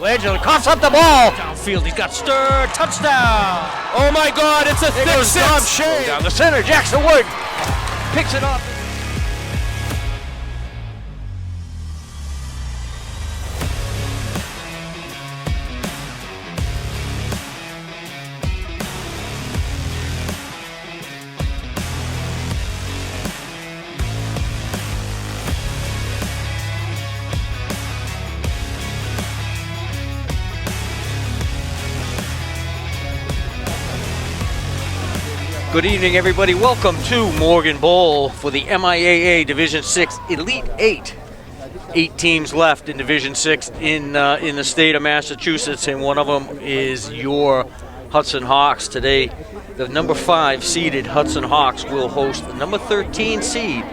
Wedge coughs up the ball. Downfield, he's got stirred. Touchdown. Oh my God, it's a thick six. Down the center, Jackson Wood picks it up. Good evening, everybody. Welcome to Morgan Bowl for the MIAA Division 6 Elite 8. 8 teams left in Division 6 in the state of Massachusetts, and one of them is your Hudson Hawks. Today, the number 5 seeded Hudson Hawks will host the number 13 seed,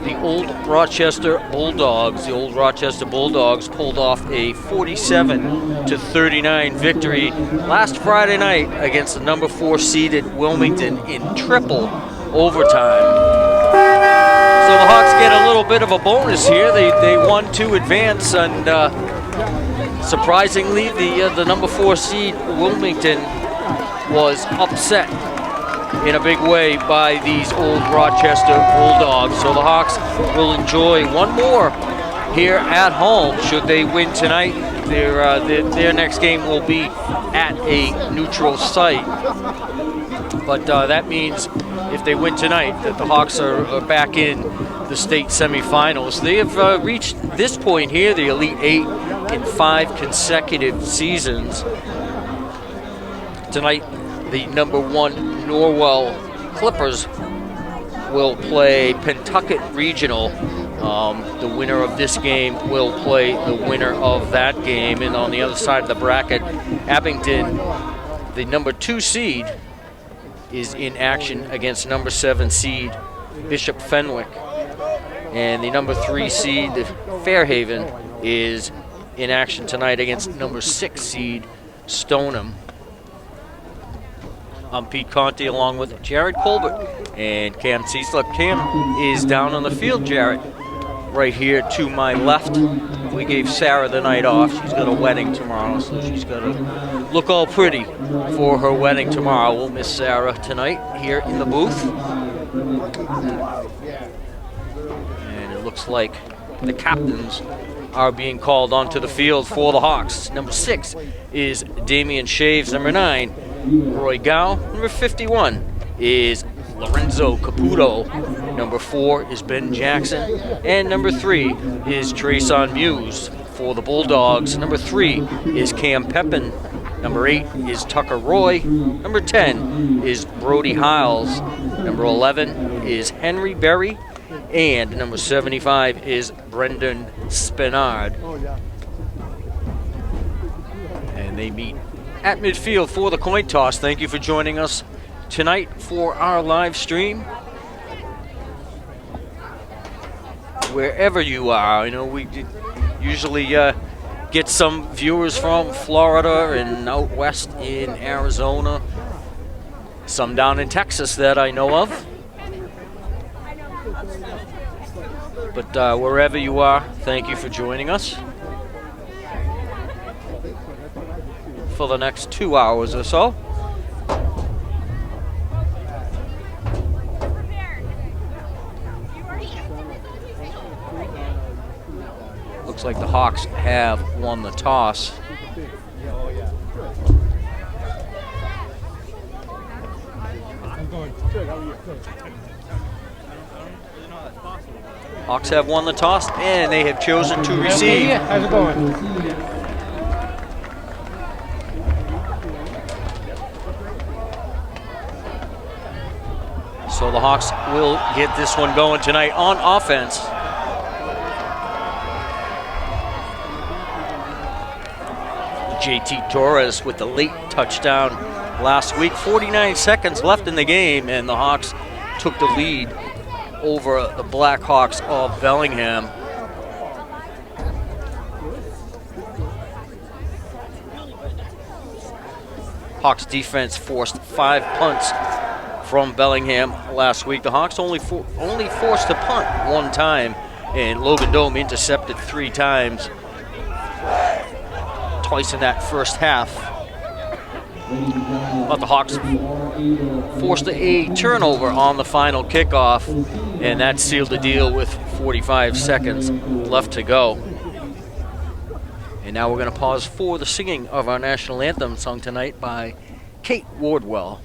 the Old Rochester Bulldogs. The Old Rochester Bulldogs pulled off a 47-39 victory last Friday night against the number 4 seeded Wilmington in triple overtime. So the Hawks get a little bit of a bonus here. They won to advance, and surprisingly, the number 4 seed Wilmington was upset in a big way by these Old Rochester Bulldogs. So the Hawks will enjoy one more here at home. Should they win tonight, their next game will be at a neutral site. But that means if they win tonight, that the Hawks are back in the state semifinals. They have reached this point here, the Elite 8, in 5 consecutive seasons. Tonight, the number 1 Norwell Clippers will play Pentucket Regional. The winner of this game will play the winner of that game. And on the other side of the bracket, Abington, the number 2 seed, is in action against number 7 seed Bishop Fenwick. And the number 3 seed Fairhaven is in action tonight against number 6 seed Stoneham. I'm Pete Conte along with Jared Colbert and Cam Ciesla. Cam is down on the field, Jared, right here to my left. We gave Sarah the night off. She's got a wedding tomorrow, so she's got to look all pretty for her wedding tomorrow. We'll miss Sarah tonight here in the booth. And it looks like the captains are being called onto the field for the Hawks. Number 6 is Damian Shaves. Number 9, Roy Gow. Number 51 is Lorenzo Caputo. Number 4 is Ben Jackson. And number 3 is Trayson Muse for the Bulldogs. Number 3 is Cam Pepin. Number 8 is Tucker Roy. Number 10 is Brody Hiles. Number 11 is Henry Berry. And number 75 is Brendan Spinard. And they meet at midfield for the coin toss. Thank you for joining us tonight for our live stream. Wherever you are, I know we usually get some viewers from Florida and out west in Arizona, some down in Texas that I know of. But wherever you are, thank you for joining us for the next 2 hours or so. Looks like the Hawks have won the toss. Hawks have won the toss, and they have chosen to receive. How's it going? So the Hawks will get this one going tonight on offense. JT Torres with the late touchdown last week. 49 seconds left in the game, and the Hawks took the lead over the Blackhawks of Bellingham. Hawks defense forced 5 punts from Bellingham last week. The Hawks only forced to punt 1 time, and Logan Dome intercepted 3 times. twice in that first half. But the Hawks forced a turnover on the final kickoff, and that sealed the deal with 45 seconds left to go. And now we're going to pause for the singing of our national anthem, sung tonight by Kate Wardwell.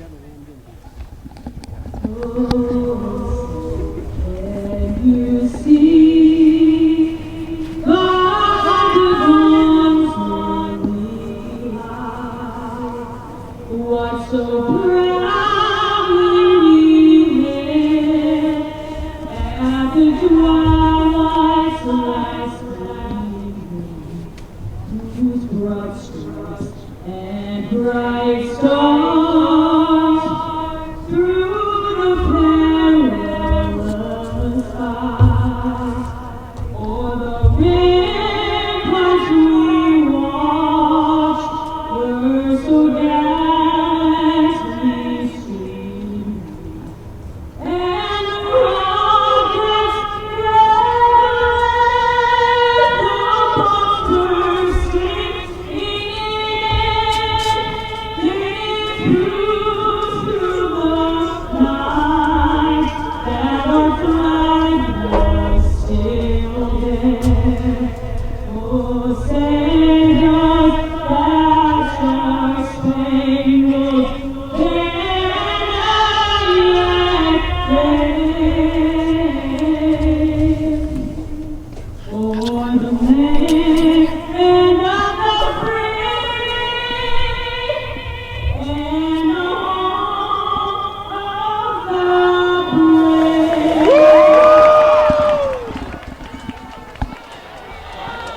Can you see God on me high? What so proudly there at the twilight's last gleaming, whose broad streets and bright stars through the perilous skies, o'er the ramparts we watched, were so gallantly streaming, and the rockets bursting in, through the night that our flag was still there. Oh, say does that star-spangled banner yet wave o'er the land of the free and the home of the brave.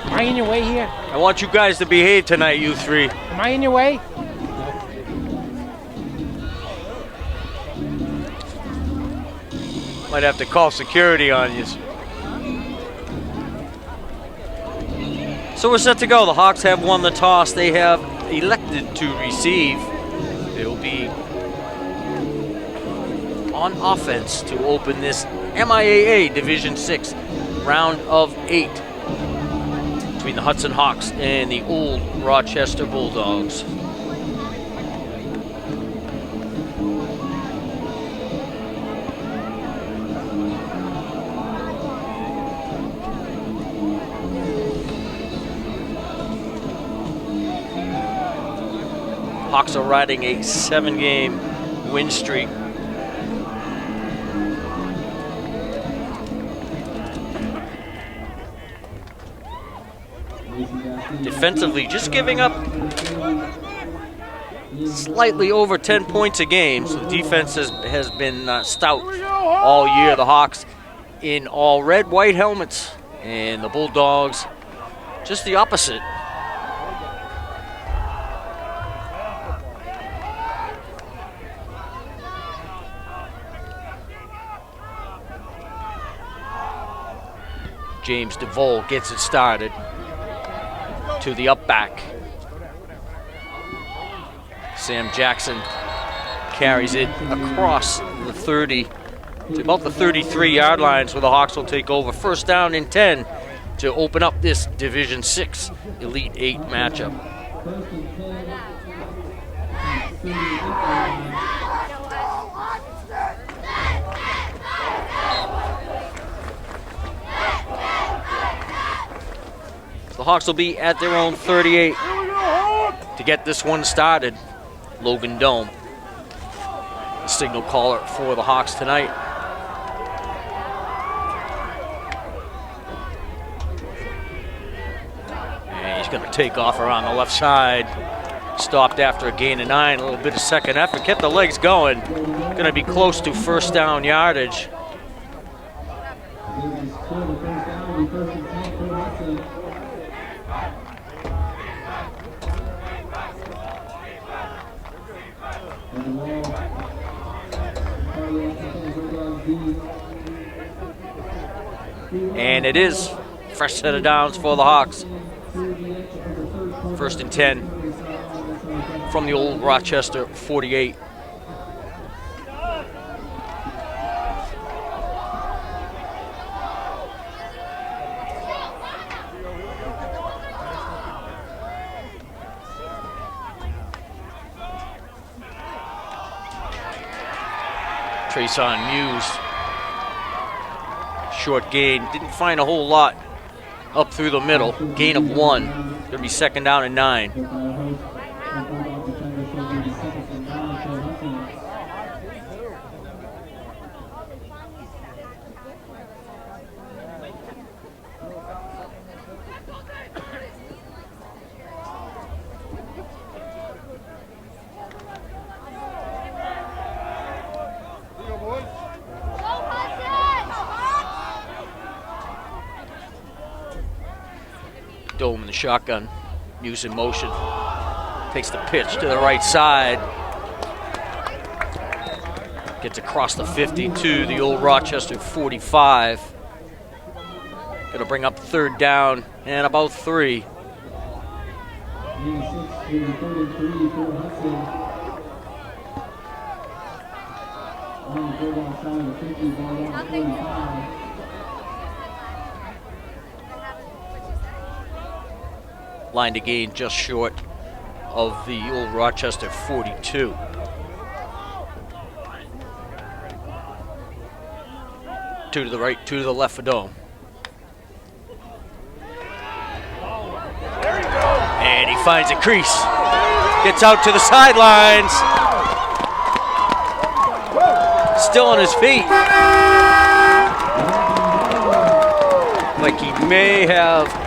Am I in your way here? I want you guys to behave tonight, you three. Am I in your way? Might have to call security on you. So we're set to go. The Hawks have won the toss. They have elected to receive. They'll be on offense to open this MIAA Division 6 round of 8 between the Hudson Hawks and the old Rochester Bulldogs. Hawks are riding a 7-game win streak. Defensively, just giving up slightly over 10 points a game. So the defense has been stout all year. The Hawks in all red, white helmets, and the Bulldogs just the opposite. James DeVole gets it started to the up back. Sam Jackson carries it across the 30 to about the 33-yard lines where the Hawks will take over. First down and 10 to open up this Division 6 Elite 8 matchup. The Hawks will be at their own 38 to get this one started. Logan Dome, the signal caller for the Hawks tonight. And he's going to take off around the left side. Stopped after a gain of 9, a little bit of second effort. Kept the legs going. Going to be close to first down yardage. And it is fresh set of downs for the Hawks. First and 10 from the old Rochester 48. Treson Muse. Short gain. Didn't find a whole lot up through the middle. Gain of 1. Gonna be second down and 9. Dome in the shotgun, Muse in motion. Takes the pitch to the right side. Gets across the 50 to the old Rochester 45. Gonna bring up third down and about 3. Line to gain just short of the old Rochester 42. Two to the right, 2 to the left for Dome. And he finds a crease. Gets out to the sidelines. Still on his feet. Like he may have.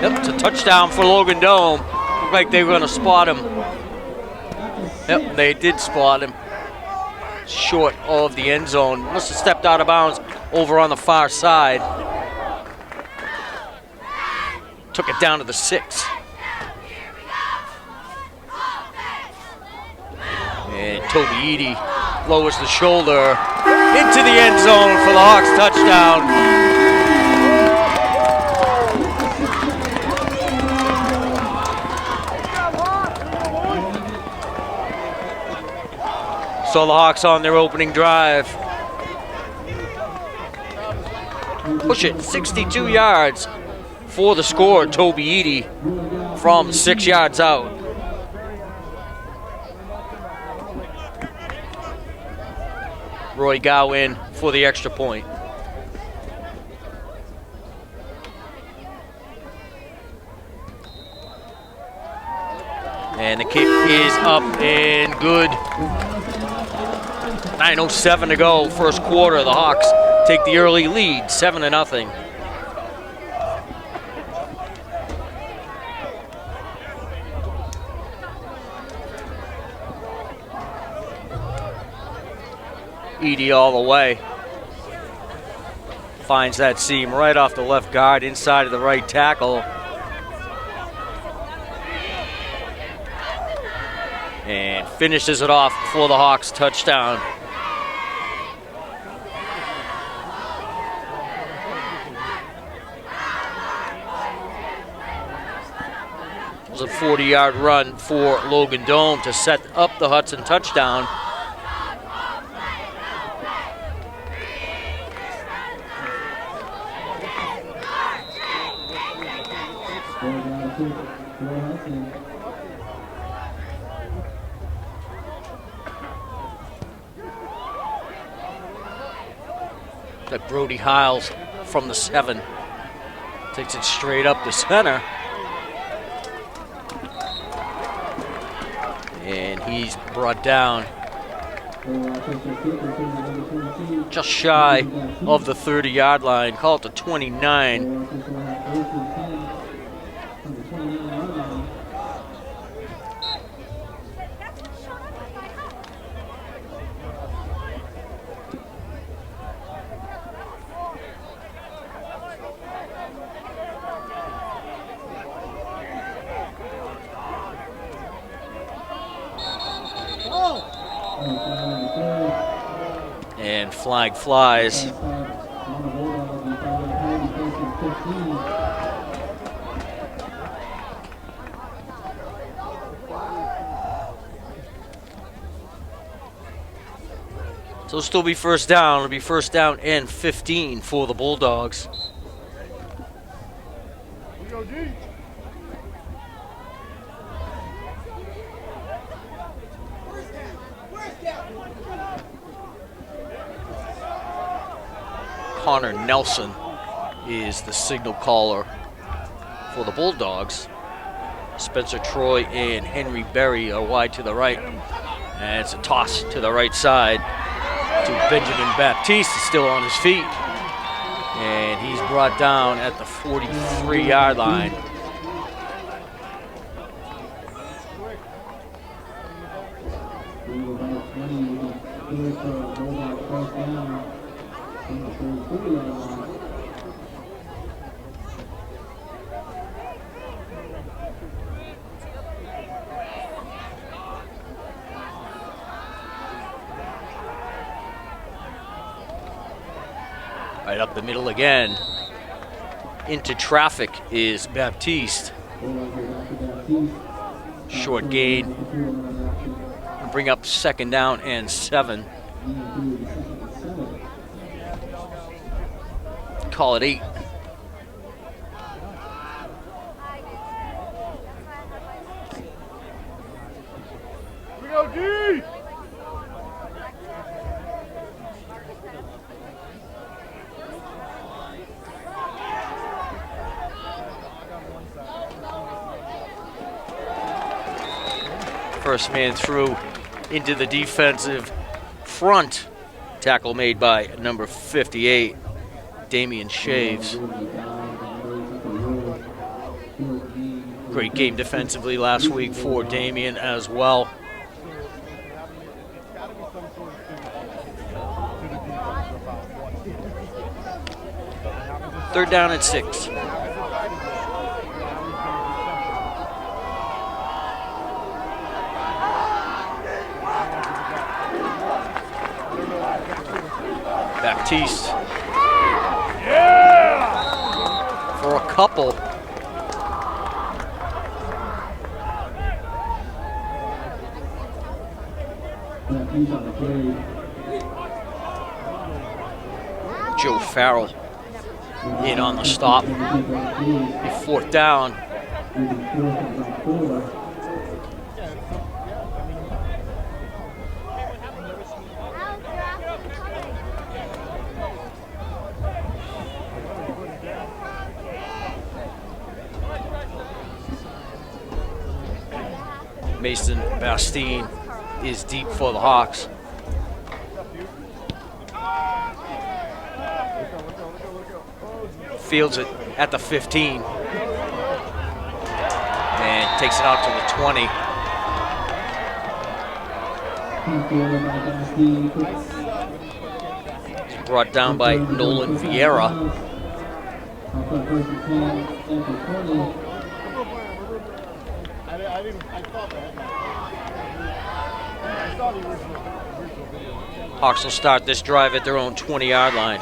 Yep, it's a touchdown for Logan Dome. Looked like they were going to spot him. Yep, they did spot him. Short of the end zone. Must have stepped out of bounds over on the far side. Took it down to the 6. And Toby Eady lowers the shoulder into the end zone for the Hawks touchdown. So the Hawks on their opening drive. Push it 62 yards for the score. Toby Eady from 6 yards out. Roy Gow in for the extra point. And the kick is up and good. 9:07 to go, first quarter. The Hawks take the early lead, 7-0. Eady all the way. Finds that seam right off the left guard, inside of the right tackle. And finishes it off for the Hawks touchdown. It was a 40-yard run for Logan Dome to set up the Hudson touchdown. That Brody Hiles from the 7 takes it straight up the center. And he's brought down just shy of the 30-yard line. Call it the 29. And flag flies. So it'll still be first down. It'll be first down and 15 for the Bulldogs. Connor Nelson is the signal caller for the Bulldogs. Spencer Troy and Henry Berry are wide to the right. And it's a toss to the right side to Benjamin Baptiste, still on his feet. And he's brought down at the 43-yard line. Right up the middle again. Into traffic is Baptiste. Short gain. Bring up 2nd down and 7. Call it 8. We go D! First man through into the defensive front. Tackle made by number 58, Damian Shaves. Great game defensively last week for Damian as well. Third down and 6. Baptiste. Yeah! For a couple. Joe Farrell in on the stop. 4th down. Mason Bastine is deep for the Hawks. Fields it at the 15. And takes it out to the 20. He's brought down by Nolan Vieira. Hawks will start this drive at their own 20-yard line.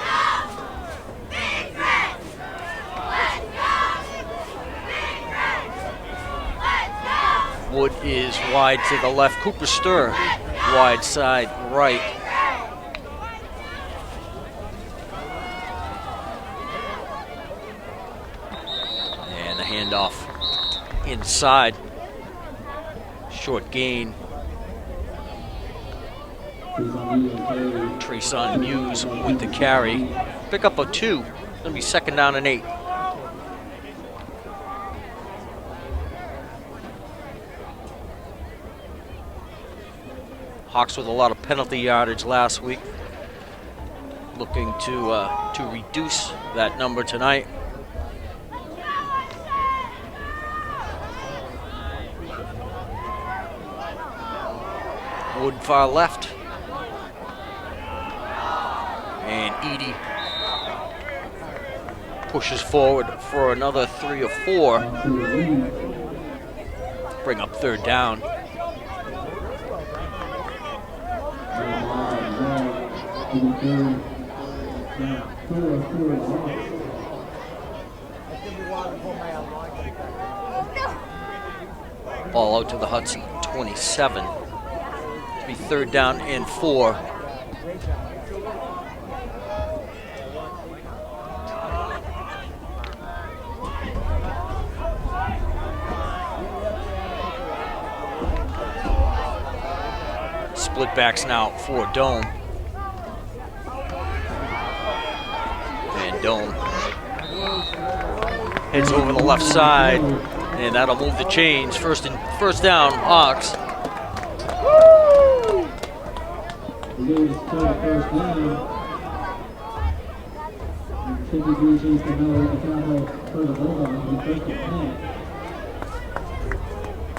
Wood is wide to the left. Cooper Stir wide side right. And the handoff inside. Short gain. Treson Muse with the carry. Pick up a 2. It's going to be 2nd down and 8. Hawks with a lot of penalty yardage last week. Looking to reduce that number tonight. Wood far left. And Edie pushes forward for another 3 or 4. Bring up 3rd down. Ball out to the Hudson 27. It'll be 3rd down and 4. Split backs now for Dome. Dome heads over the left side, and that'll move the chains. First down, Hawks.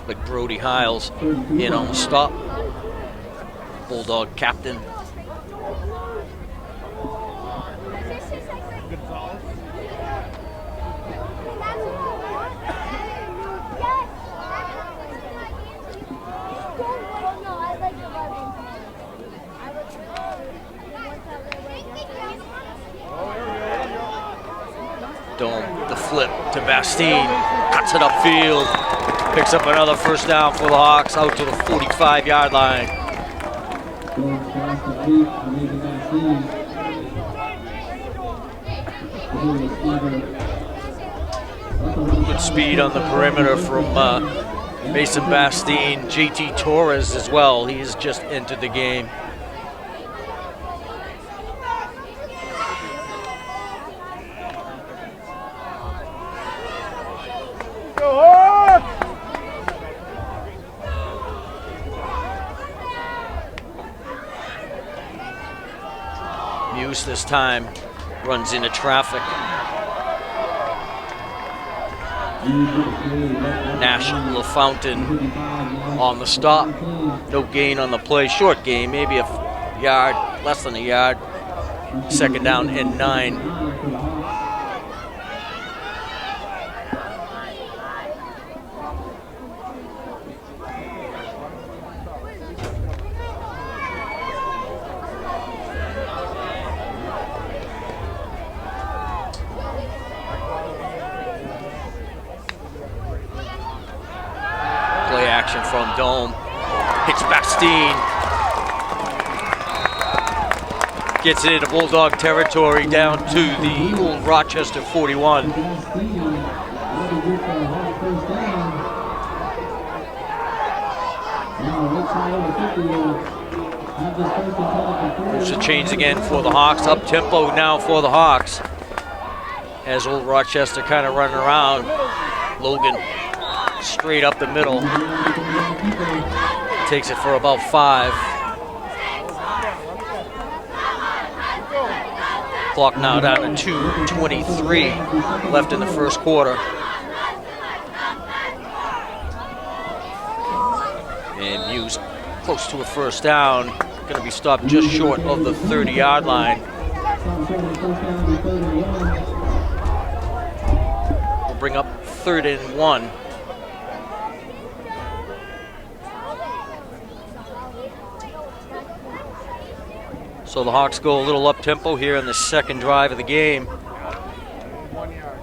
Like Brody Hiles in on the stop. Bulldog captain. Dome, the flip to Bastine, cuts it upfield, picks up another first down for the Hawks out to the 45-yard line. Good speed on the perimeter from Mason Bastine. JT Torres as well, he has just entered the game. Muse this time runs into traffic. Nash LaFountain on the stop. No gain on the play. Short gain, maybe a yard, less than a yard. Second down and 9. From Dome, hits Bastine, gets it into Bulldog territory down to the old Rochester 41. Moves the chains again for the Hawks, up tempo now for the Hawks. As old Rochester kind of running around, Logan straight up the middle. Takes it for about 5. Clock now down to 2:23 left in the first quarter. And Muse close to a first down. Going to be stopped just short of the 30-yard line. We'll bring up 3rd and 1. So the Hawks go a little up-tempo here in the second drive of the game.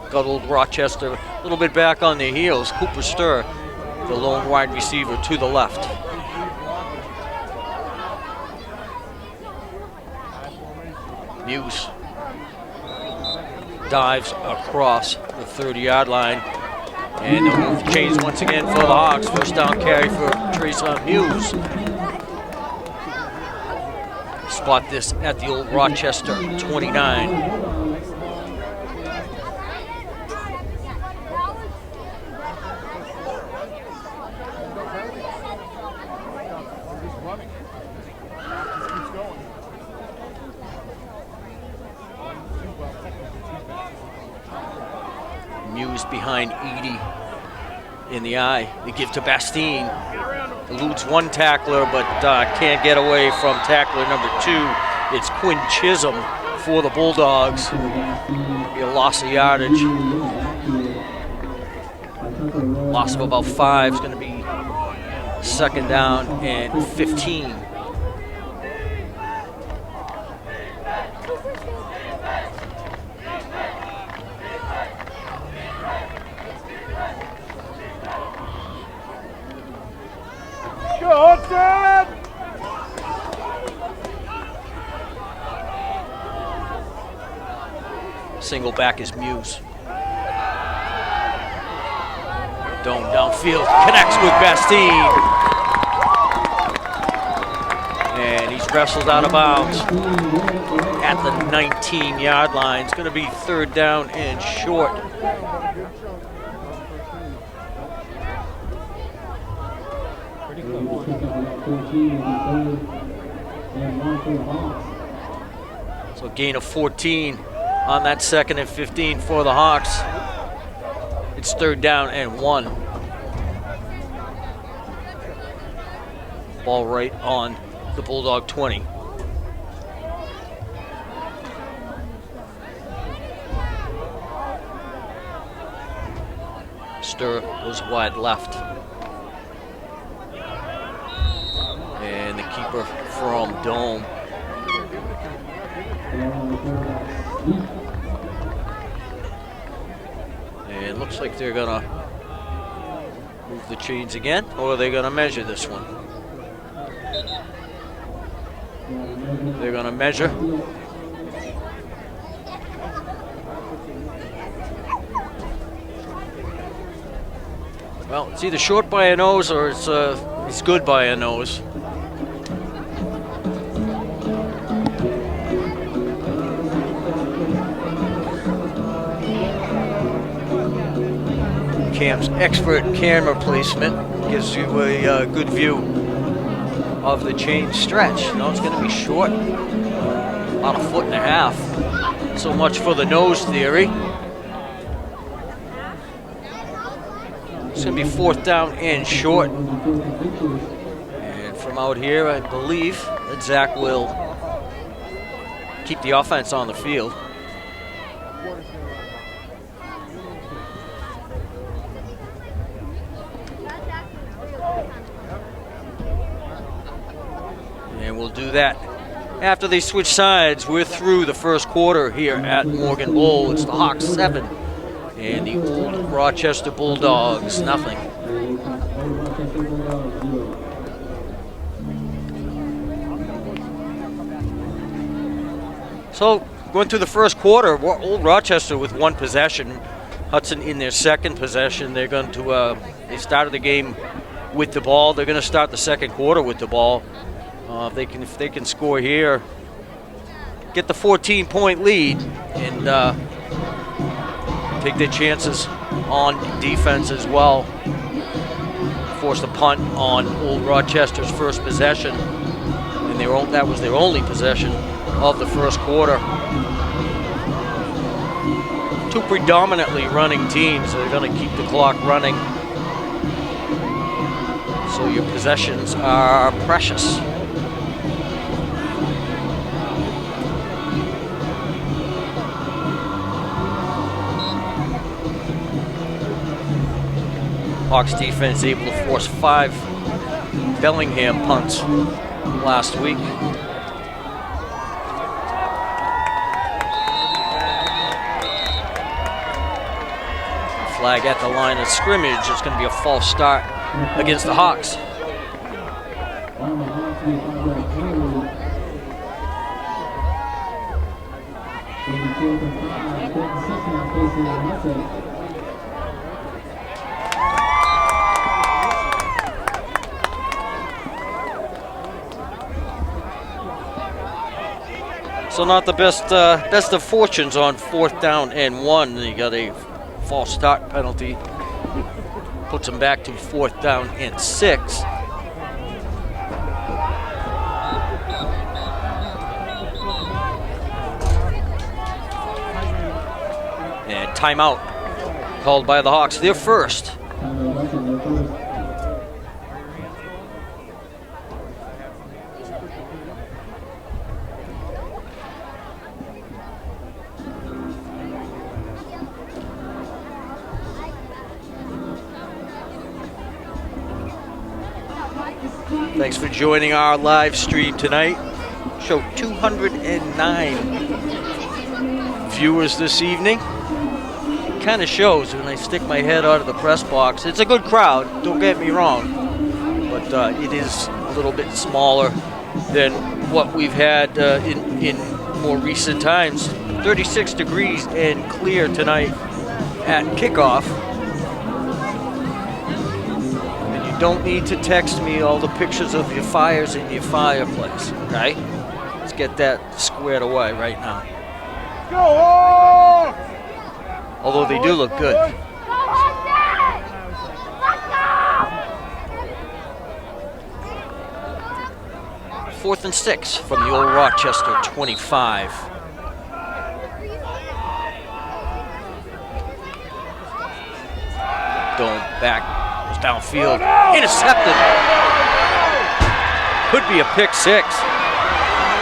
Got old Rochester a little bit back on their heels. Cooper Sturr, the lone wide receiver to the left. Muse dives across the 30-yard line. And the move chains once again for the Hawks. First down carry for Treson Muse. Spot this at the old Rochester 29. Muse behind Edie in the eye. They give to Bastine. Eludes one tackler, but can't get away from tackler number 2. It's Quinn Chisholm for the Bulldogs. A loss of yardage. Loss of about 5 is going to be second down and 15. Hudson! Single back is Muse. Dome downfield, connects with Bastine. And he's wrestled out of bounds at the 19-yard line. It's going to be 3rd down and short. So gain of 14 on that 2nd and 15 for the Hawks. It's 3rd down and 1. Ball right on the Bulldog 20. Stir goes wide left. And the keeper from Dome. And it looks like they're gonna move the chains again, or are they gonna measure this one? They're gonna measure. Well, it's either short by a nose or it's good by a nose. Cam's expert camera placement gives you a good view of the chain stretch. No, it's going to be short, about 1.5 feet. So much for the nose theory. It's going to be 4th down and short. And from out here, I believe that Zach will keep the offense on the field. And we'll do that after they switch sides. We're through the first quarter here at Morgan Bowl. It's the Hawks 7 and the Old Rochester Bulldogs nothing. So going through the first quarter, Old Rochester with 1 possession. Hudson in their 2nd possession. They're going to they started the game with the ball. They're going to start the 2nd quarter with the ball. If they can score here, get the 14-point lead, and take their chances on defense as well. Forced a punt on Old Rochester's first possession, and that was their only possession of the first quarter. 2 predominantly running teams. They're going to keep the clock running, so your possessions are precious. Hawks defense able to force 5 Bellingham punts last week. Flag at the line of scrimmage. It's going to be a false start against the Hawks. So not the best of fortunes on 4th down and 1. You got a false start penalty. Puts them back to 4th down and 6. And timeout called by the Hawks. Their first. Thanks for joining our live stream tonight. Show 209 viewers this evening. It kind of shows when I stick my head out of the press box. It's a good crowd, don't get me wrong, but it is a little bit smaller than what we've had in more recent times. 36 degrees and clear tonight at kickoff. don't need to text me all the pictures of your fires in your fireplace, okay? Let's get that squared away right now. Go Hawks! Although they do look good. Fourth and 6 from the old Rochester 25. Dome back, goes downfield, intercepted. Could be a pick 6.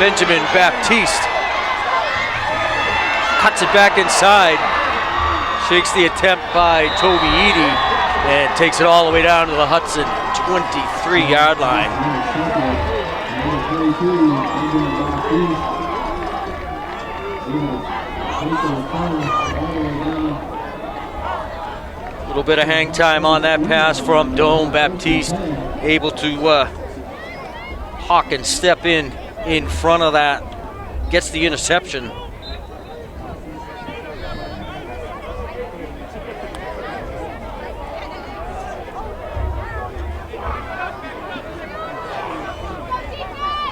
Benjamin Baptiste cuts it back inside, shakes the attempt by Toby Eady, and takes it all the way down to the Hudson 23-yard line. A little bit of hang time on that pass from Dome. Baptiste able to hawk and step in front of that, gets the interception.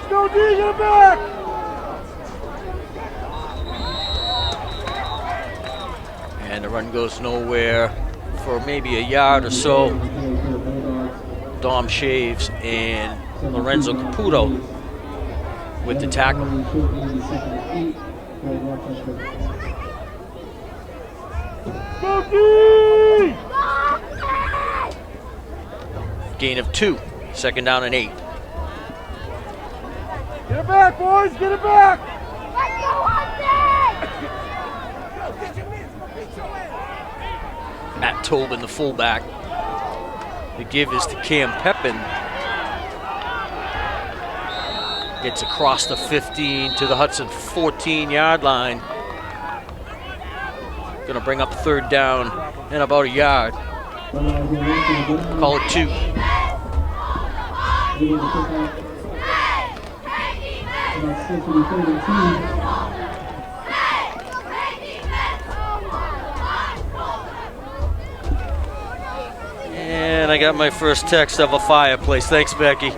Go D, get back! And the run goes nowhere for maybe a yard or so. Dom Shaves and Lorenzo Caputo with the tackle. Go D! Gain of 2, second down and 8. Get it back, boys, get it back! Matt Tobin, the fullback. The give is to Cam Pepin. Gets across the 15 to the Hudson 14-yard line. Gonna bring up third down and about a yard. Call it 2. And I got my first text of a fireplace. Thanks, Becky.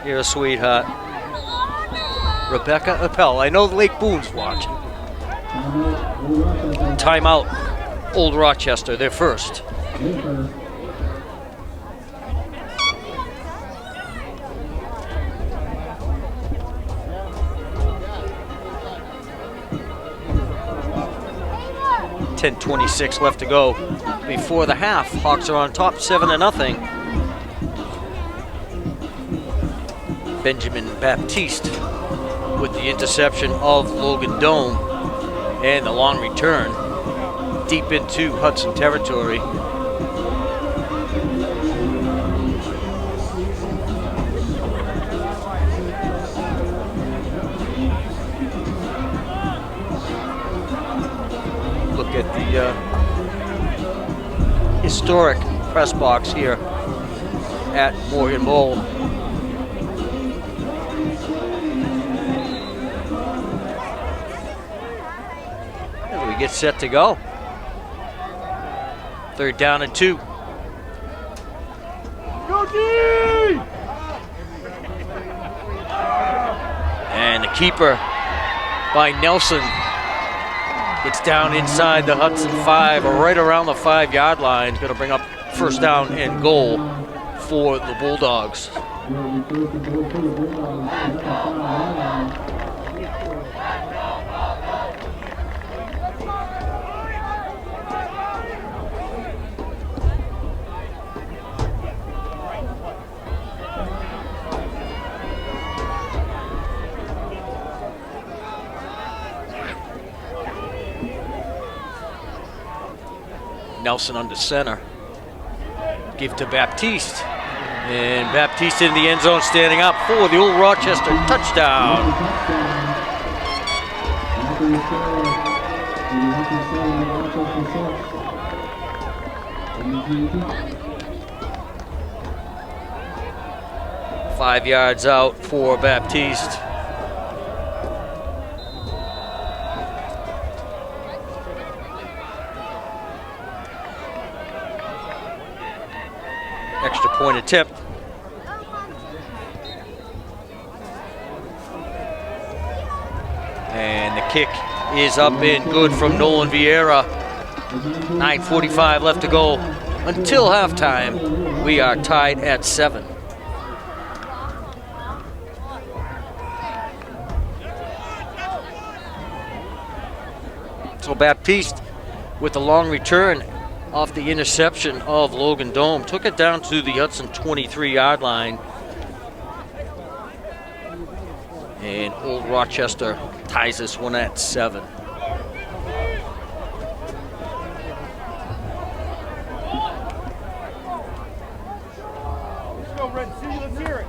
You're a sweetheart. Rebecca Appel. I know Lake Boone's watching. Timeout. Old Rochester, they're first. .26 left to go before the half. Hawks are on top, 7-0. Benjamin Baptiste with the interception of Logan Dome and the long return deep into Hudson territory. Look at the historic press box here at Morgan Bowl. And we get set to go. Third down and 2. Go D! And the keeper by Nelson gets down inside the Hudson 5, right around the 5-yard line. Going to bring up first down and goal for the Bulldogs. Nelson under center. Give to Baptiste. And Baptiste in the end zone, standing up for the old Rochester touchdown. Five yards out for Baptiste. extra point attempt. And the kick is up and good from Nolan Vieira. 9:45 left to go until halftime. We are tied at 7. So Baptiste with the long return off the interception of Logan Dome. Took it down to the Hudson 23-yard line. And Old Rochester ties this one at 7. Let's go, Red Sea. Let's hear it.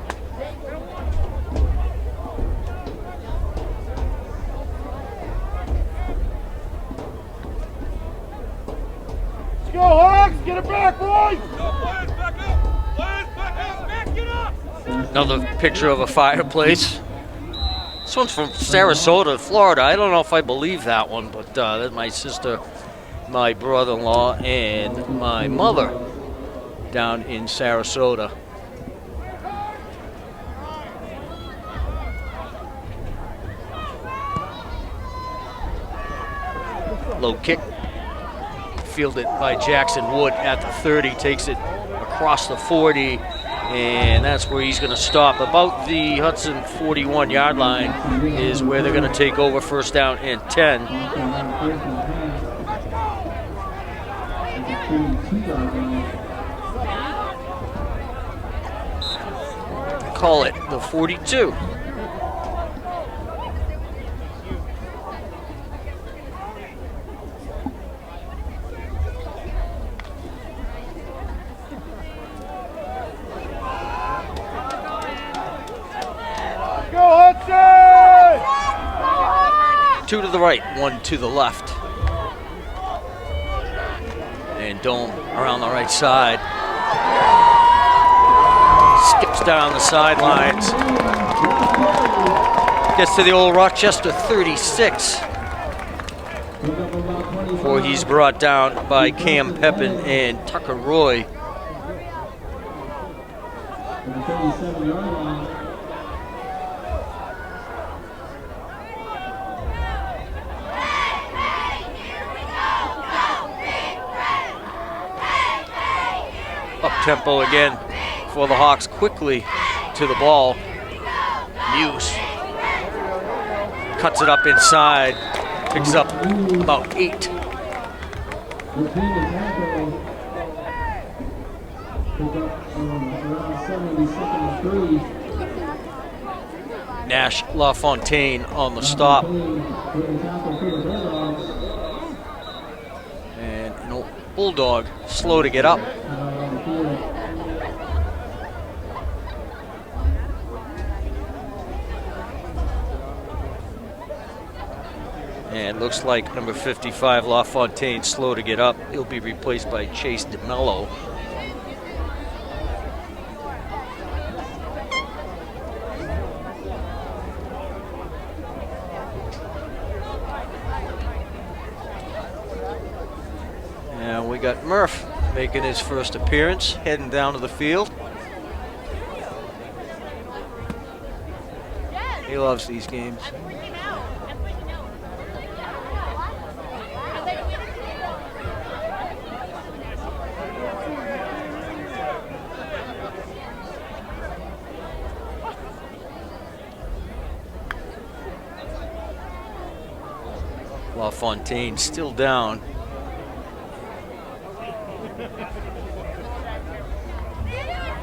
Let's go, Hawks. Get it back, boys. Another picture of a fireplace. This one's from Sarasota, Florida. I don't know if I believe that one, but that's my sister, my brother-in-law, and my mother down in Sarasota. Low kick, fielded by Jackson Wood at the 30, takes it across the 40, and that's where he's going to stop. About the Hudson 41-yard line is where they're going to take over, first down and 10. Call it the 42. Two to the right, one to the left. And Dome around the right side. Skips down the sidelines. Gets to the Old Rochester 36. Before he's brought down by Cam Pepin and Tucker Roy. Tempo again for the Hawks, quickly to the ball. Muse cuts it up inside, picks up about 8. Nash LaFontaine on the stop. And an old Bulldog slow to get up. And looks like number 55, LaFontaine, slow to get up. He'll be replaced by Chase DeMello. And we got Murph making his first appearance, heading down to the field. He loves these games. LaFontaine still down.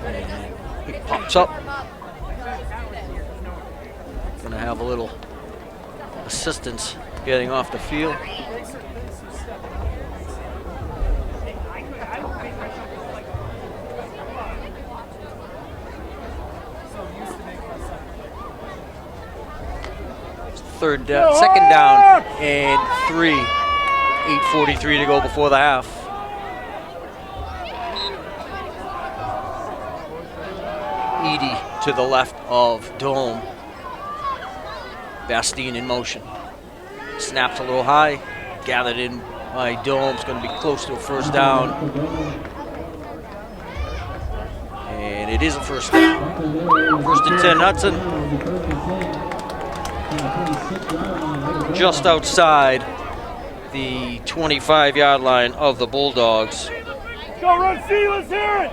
And he pops up. Gonna have a little assistance getting off the field. Second down and 3. 8:43 to go before the half. Edie to the left of Dome. Bastine in motion. Snaps a little high. Gathered in by Dome. It's going to be close to a first down. And it is a first down. 1st and 10 Hudson. Just outside the 25-yard line of the Bulldogs. Go run C, let's hear it!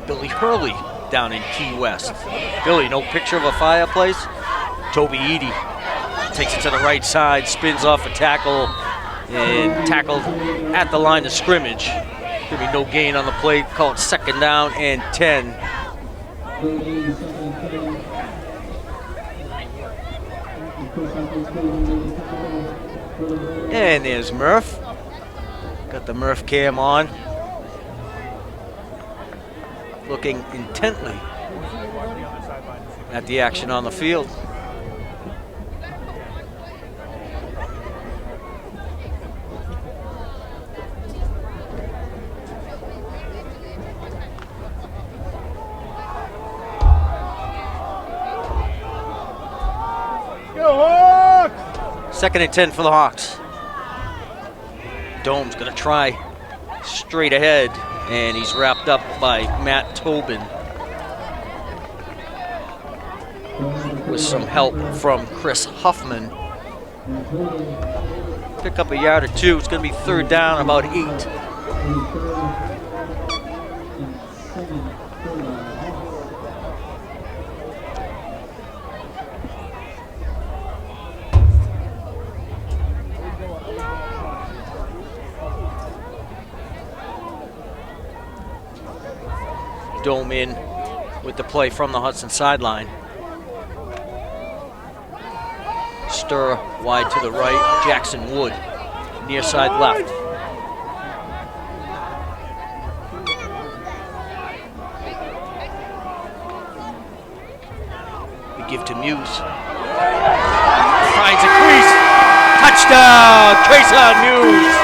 Billy Hurley down in Key West. Billy, no picture of a fireplace. Toby Eady takes it to the right side, spins off a tackle, and tackled at the line of scrimmage. There'll be no gain on the play. Call it 2nd down and 10. And there's Murph. Got the Murph cam on. Looking intently at the action on the field. Go Hawks! 2nd and 10 for the Hawks. Dome's gonna try straight ahead, and he's wrapped up by Matt Tobin with some help from Chris Huffman. Pick up a yard or two. It's gonna be 3rd down, about 8. Dome in with the play from the Hudson sideline. Stir wide to the right. Jackson Wood, near side left. We give to Muse. Finds a crease. Touchdown, Trayson Muse.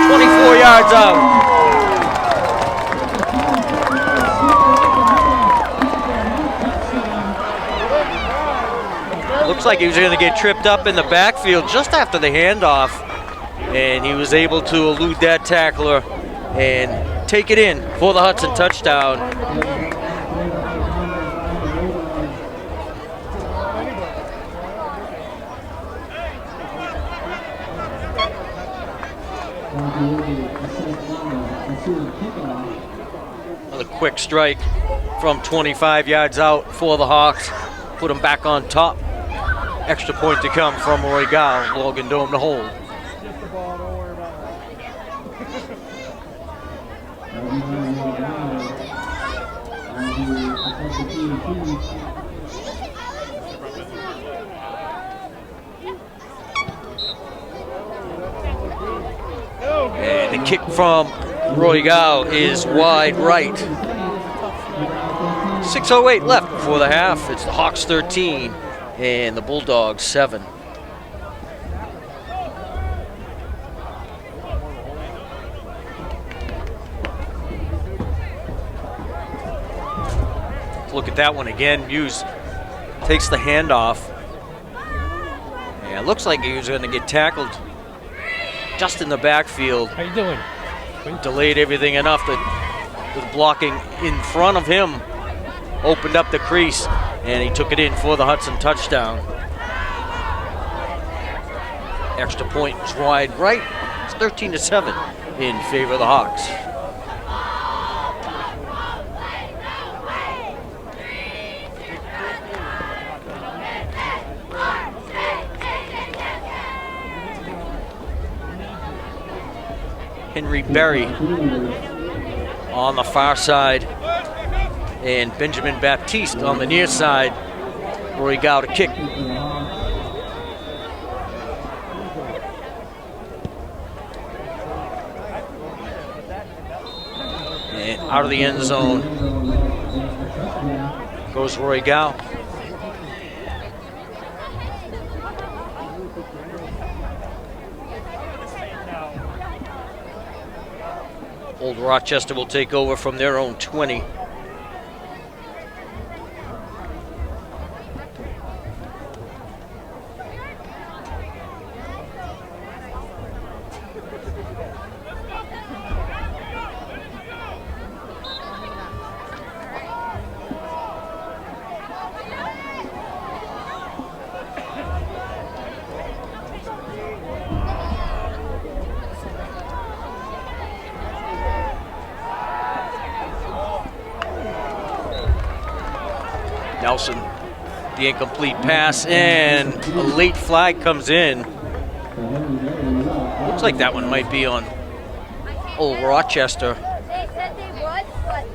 24 yards out. Looks like he was going to get tripped up in the backfield just after the handoff, and he was able to elude that tackler and take it in for the Hudson touchdown. Another quick strike from 25 yards out for the Hawks. Put him back on top. Extra point to come from Roy Gow. Logan Dome to hold. Just the ball, don't worry about it. And the kick from Roy Gow is wide right. 6:08 left before the half. It's the Hawks 13 and the Bulldogs 7. Look at that one again. Muse takes the handoff. Yeah, it looks like he was going to get tackled just in the backfield. How you doing? Delayed everything enough that the blocking in front of him opened up the crease, and he took it in for the Hudson touchdown. Extra point is wide right. It's 13-7 in favor of the Hawks. Henry Berry on the far side, and Benjamin Baptiste on the near side. Roy Gow to kick. And out of the end zone goes Roy Gow. Old Rochester will take over from their own 20. Nelson, the incomplete pass, and a late flag comes in. Looks like that one might be on old Rochester. They said they would, but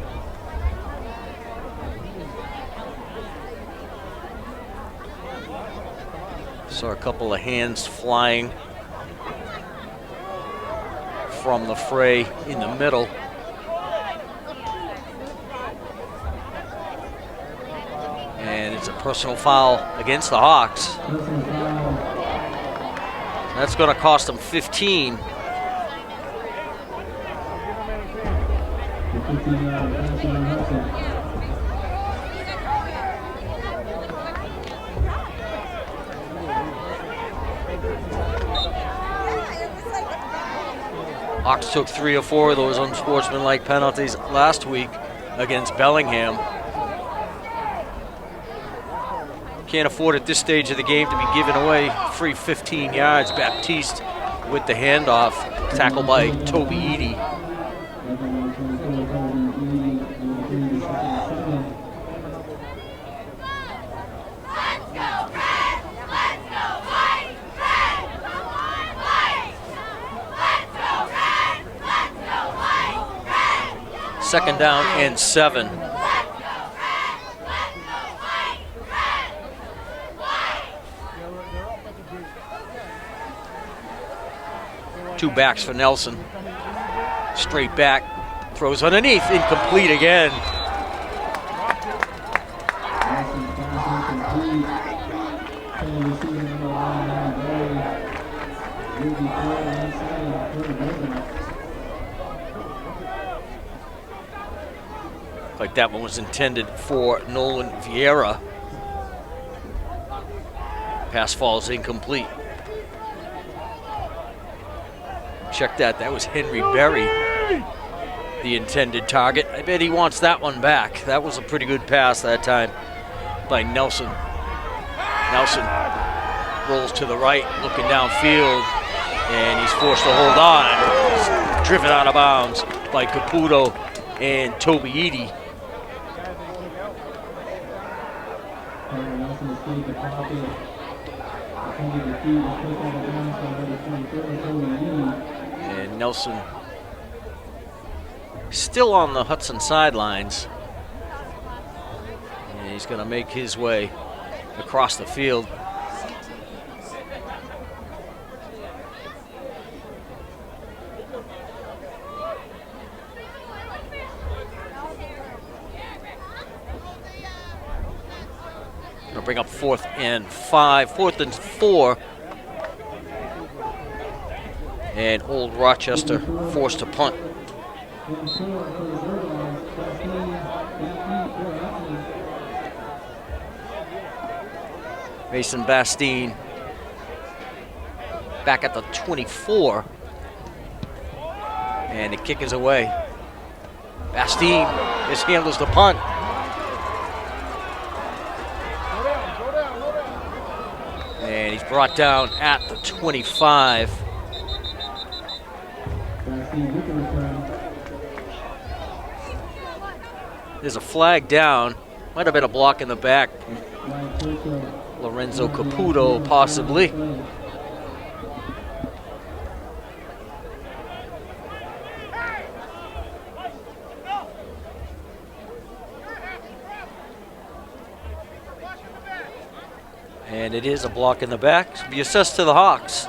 Saw a couple of hands flying from the fray in the middle. And it's a personal foul against the Hawks. That's going to cost them 15. Hawks took 3 or 4 of those unsportsmanlike penalties last week against Bellingham. Can't afford at this stage of the game to be giving away free 15 yards. Baptiste with the handoff, tackled by Toby Eady. Second down and 7. Two backs for Nelson. Straight back, throws underneath, incomplete again. Like that one was intended for Nolan Vieira. Pass falls incomplete. Check that, that was Henry Berry, the intended target. I bet he wants that one back. That was a pretty good pass that time by Nelson. Nelson rolls to the right, looking downfield, and he's forced to hold on. He's driven out of bounds by Caputo and Toby Eady. And Nelson still on the Hudson sidelines. And he's going to make his way across the field. Gonna bring up 4th and 5, 4th and 4. And old Rochester forced to punt. Mason Bastine back at the 24. And the kick is away. Bastine mishandles the punt. And he's brought down at the 25. There's a flag down. Might have been a block in the back. Lorenzo Caputo, possibly. And it is a block in the back. So be assessed to the Hawks.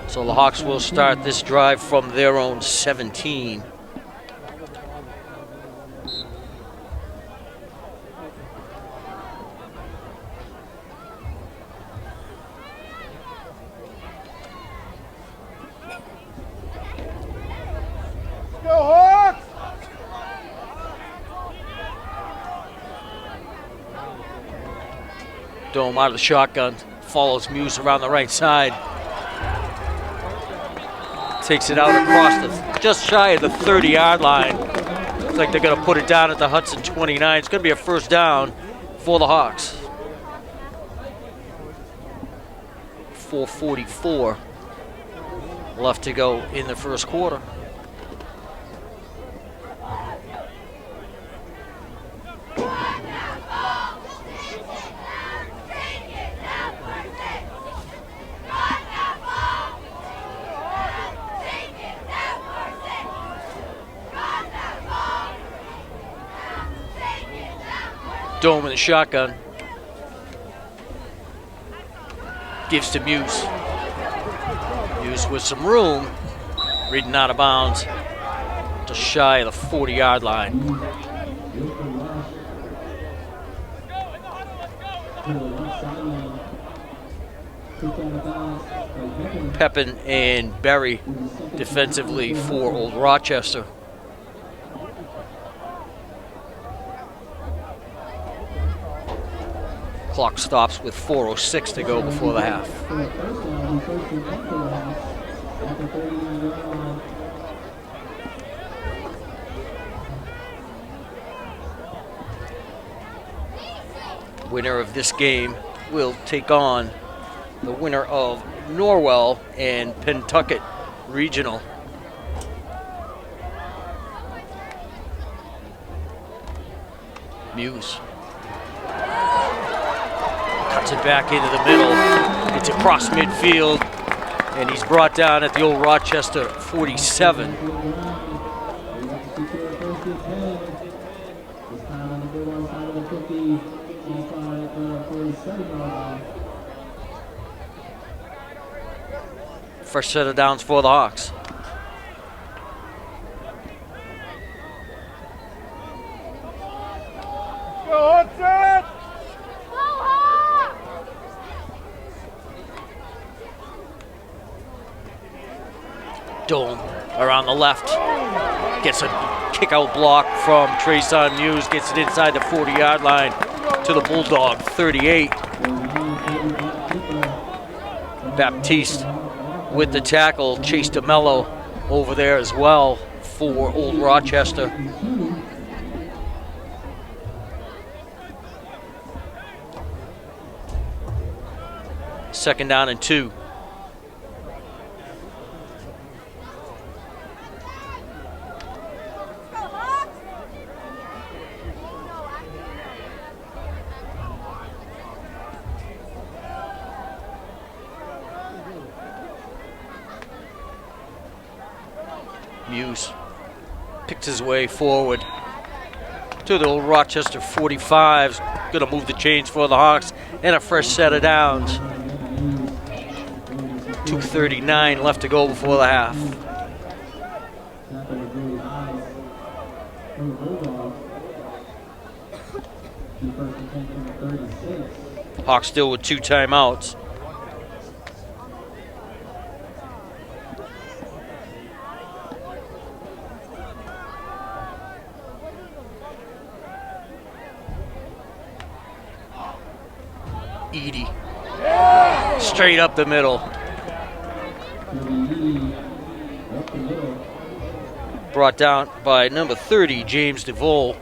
So the Hawks will start this drive from their own 17. Go Hawks! Dome out of the shotgun, follows Muse around the right side. Takes it out across the, just shy of the 30-yard line. Looks like they're gonna put it down at the Hudson 29. It's gonna be a first down for the Hawks. 4:44 left to go in the first quarter. Dome in the shotgun. Gives to Muse. Muse with some room. Reading out of bounds. Just shy of the 40-yard line. Pepin and Berry defensively for Old Rochester. Clock stops with 4:06 to go before the half. Winner of this game will take on the winner of Norwell and Pentucket Regional. Muse. Cuts it back into the middle. It's across midfield, and he's brought down at the Old Rochester 47. First set of downs for the Hawks. Go, Hudson! Dome around the left. Gets a kick-out block from Trayson Muse. Gets it inside the 40-yard line to the Bulldog 38. Baptiste with the tackle. Chase DeMello over there as well for Old Rochester. Second down and 2. Muse picks his way forward to the Old Rochester 45. Going to move the chains for the Hawks and a fresh set of downs. 2:39 left to go before the half. Hawks still with 2 timeouts. Edie. Straight up the middle. Brought down by number 30, James DeVole.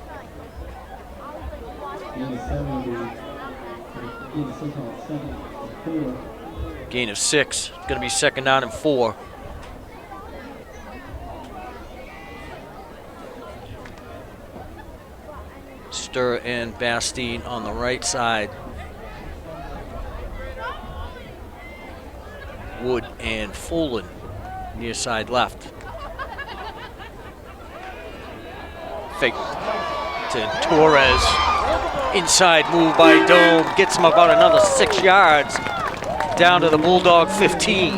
Gain of 6. Going to be second down and 4. Stir and Bastine on the right side. Wood and Folan near side left. Fake to Torres. Inside move by Dome. Gets him about another 6 yards. Down to the Bulldog 15.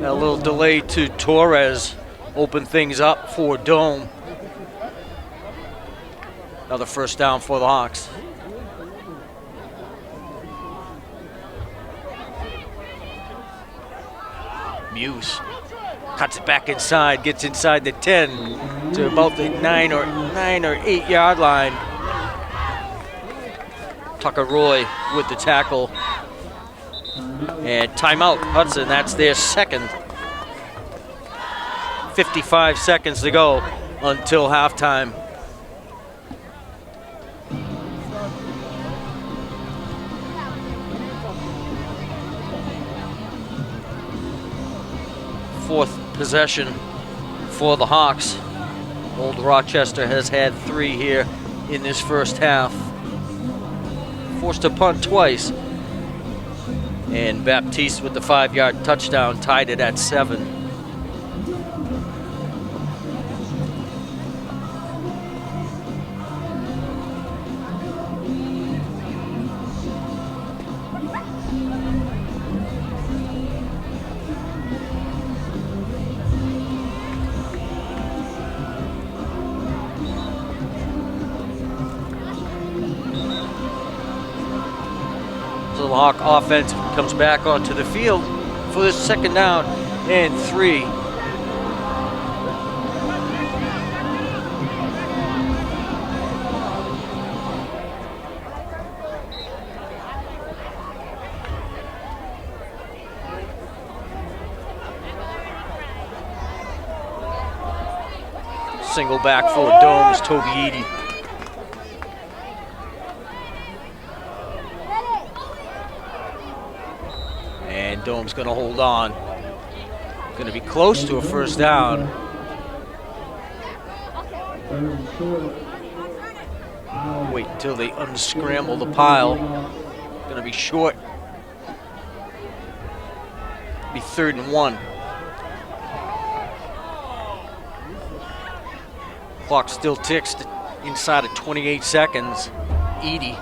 A little delay to Torres. Open things up for Dome. Another first down for the Hawks. Muse cuts it back inside, gets inside the 10 to about the 9 or 8 yard line. Tucker Roy with the tackle. And timeout, Hudson, that's their second. 55 seconds to go until halftime. Fourth possession for the Hawks. Old Rochester has had 3 here in this first half. Forced to punt twice. And Baptiste with the 5-yard touchdown tied it at 7. So the Hawk offense comes back onto the field for this 2nd down and 3. Single back for Domes, Toby Eady. And Dome's gonna hold on. Gonna be close to a 1st down. Wait until they unscramble the pile. Gonna be short. Be 3rd and 1. Clock still ticks inside of 28 seconds. Eady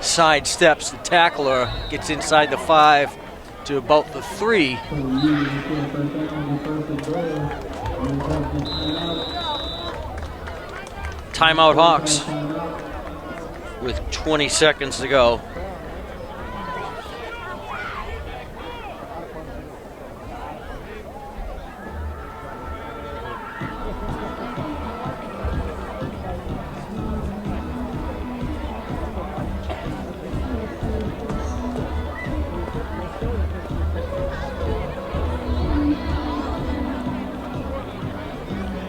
sidesteps the tackler, gets inside the 5 to about the 3. Timeout Hawks with 20 seconds to go.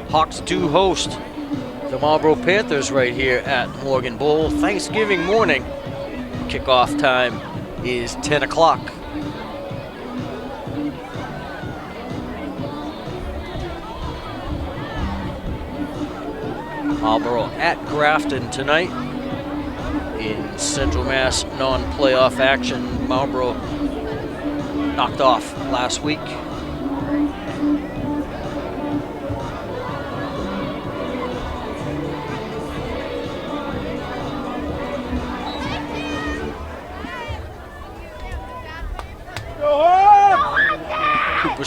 Hawks do host the Marlboro Panthers right here at Morgan Bowl Thanksgiving morning. Kickoff time is 10 o'clock. Marlboro at Grafton tonight in Central Mass non-playoff action. Marlboro knocked off last week.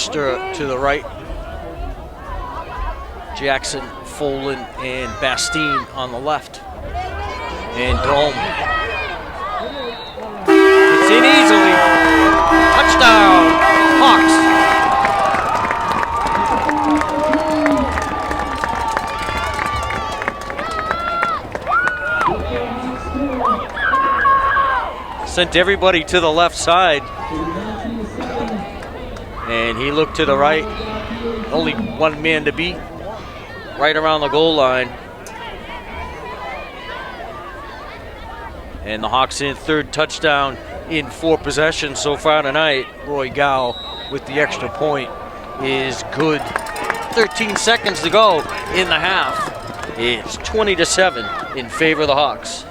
Rochester to the right. Jackson, Folan, and Bastine on the left. And Dome. It's in easily. Touchdown, Hawks. Sent everybody to the left side. And he looked to the right. Only one man to beat. Right around the goal line. And the Hawks in 3rd touchdown in 4 possessions so far tonight. Roy Gow with the extra point is good. 13 seconds to go in the half. It's 20-7 in favor of the Hawks.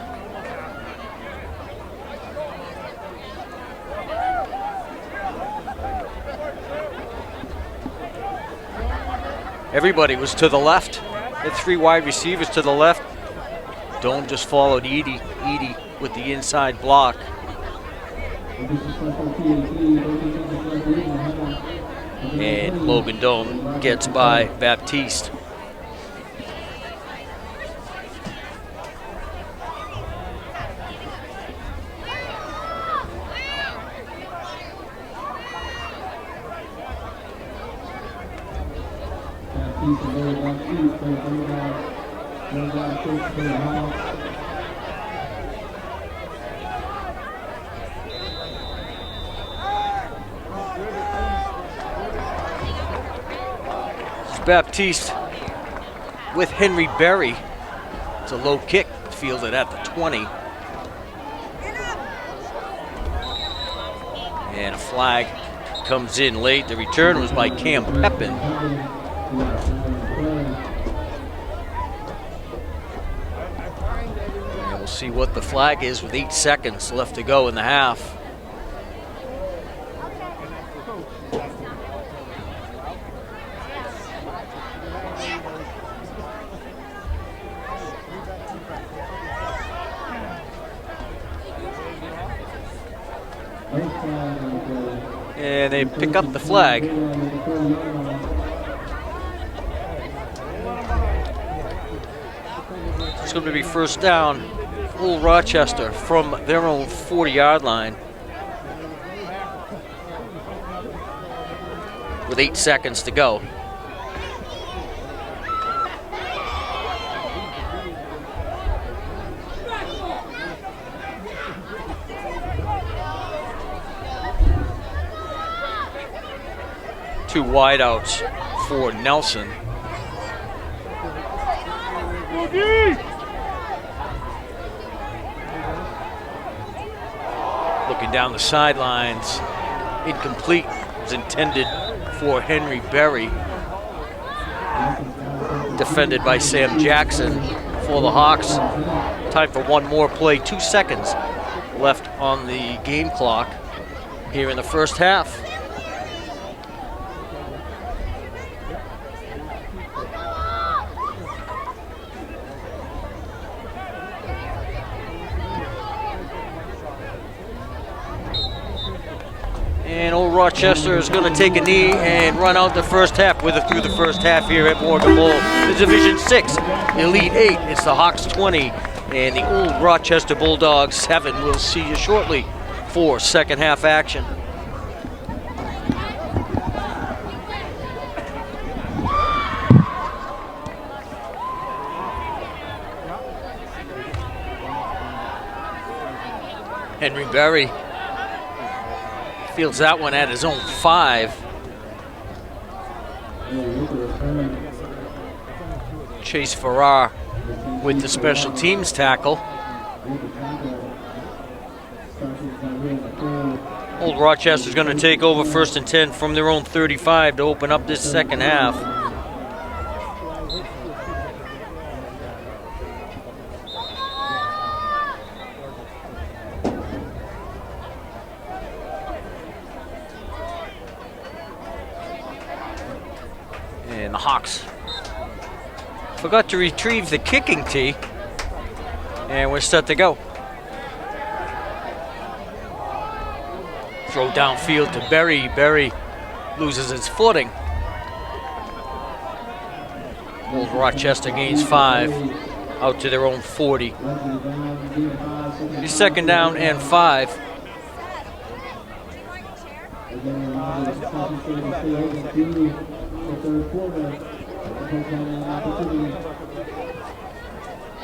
Everybody was to the left. Had 3 wide receivers to the left. Dome just followed Eady. Eady with the inside block. And Logan Dome gets by Baptiste. Baptiste with Henry Berry. It's a low kick, fielded at the 20. And a flag comes in late. The return was by Cam Pepin. And we'll see what the flag is with 8 seconds left to go in the half. And they pick up the flag. It's going to be first down, Old Rochester from their own 40-yard line with 8 seconds to go. Two wideouts for Nelson. Looking down the sidelines, incomplete. It was intended for Henry Berry. Defended by Sam Jackson for the Hawks. Time for one more play. 2 seconds left on the game clock here in the first half. And Old Rochester is going to take a knee and run out the first half through the first half here at Morgan Bowl. The Division 6, Elite 8, it's the Hawks 20 and the Old Rochester Bulldogs 7. We'll see you shortly for second half action. Henry Berry fields that one at his own 5. Chase Farrar with the special teams tackle. Old Rochester's going to take over first and 10 from their own 35 to open up this second half. And the Hawks forgot to retrieve the kicking tee, and we're set to go. Throw downfield to Berry. Berry loses his footing. Old Rochester gains 5 out to their own 40. It's second down and 5.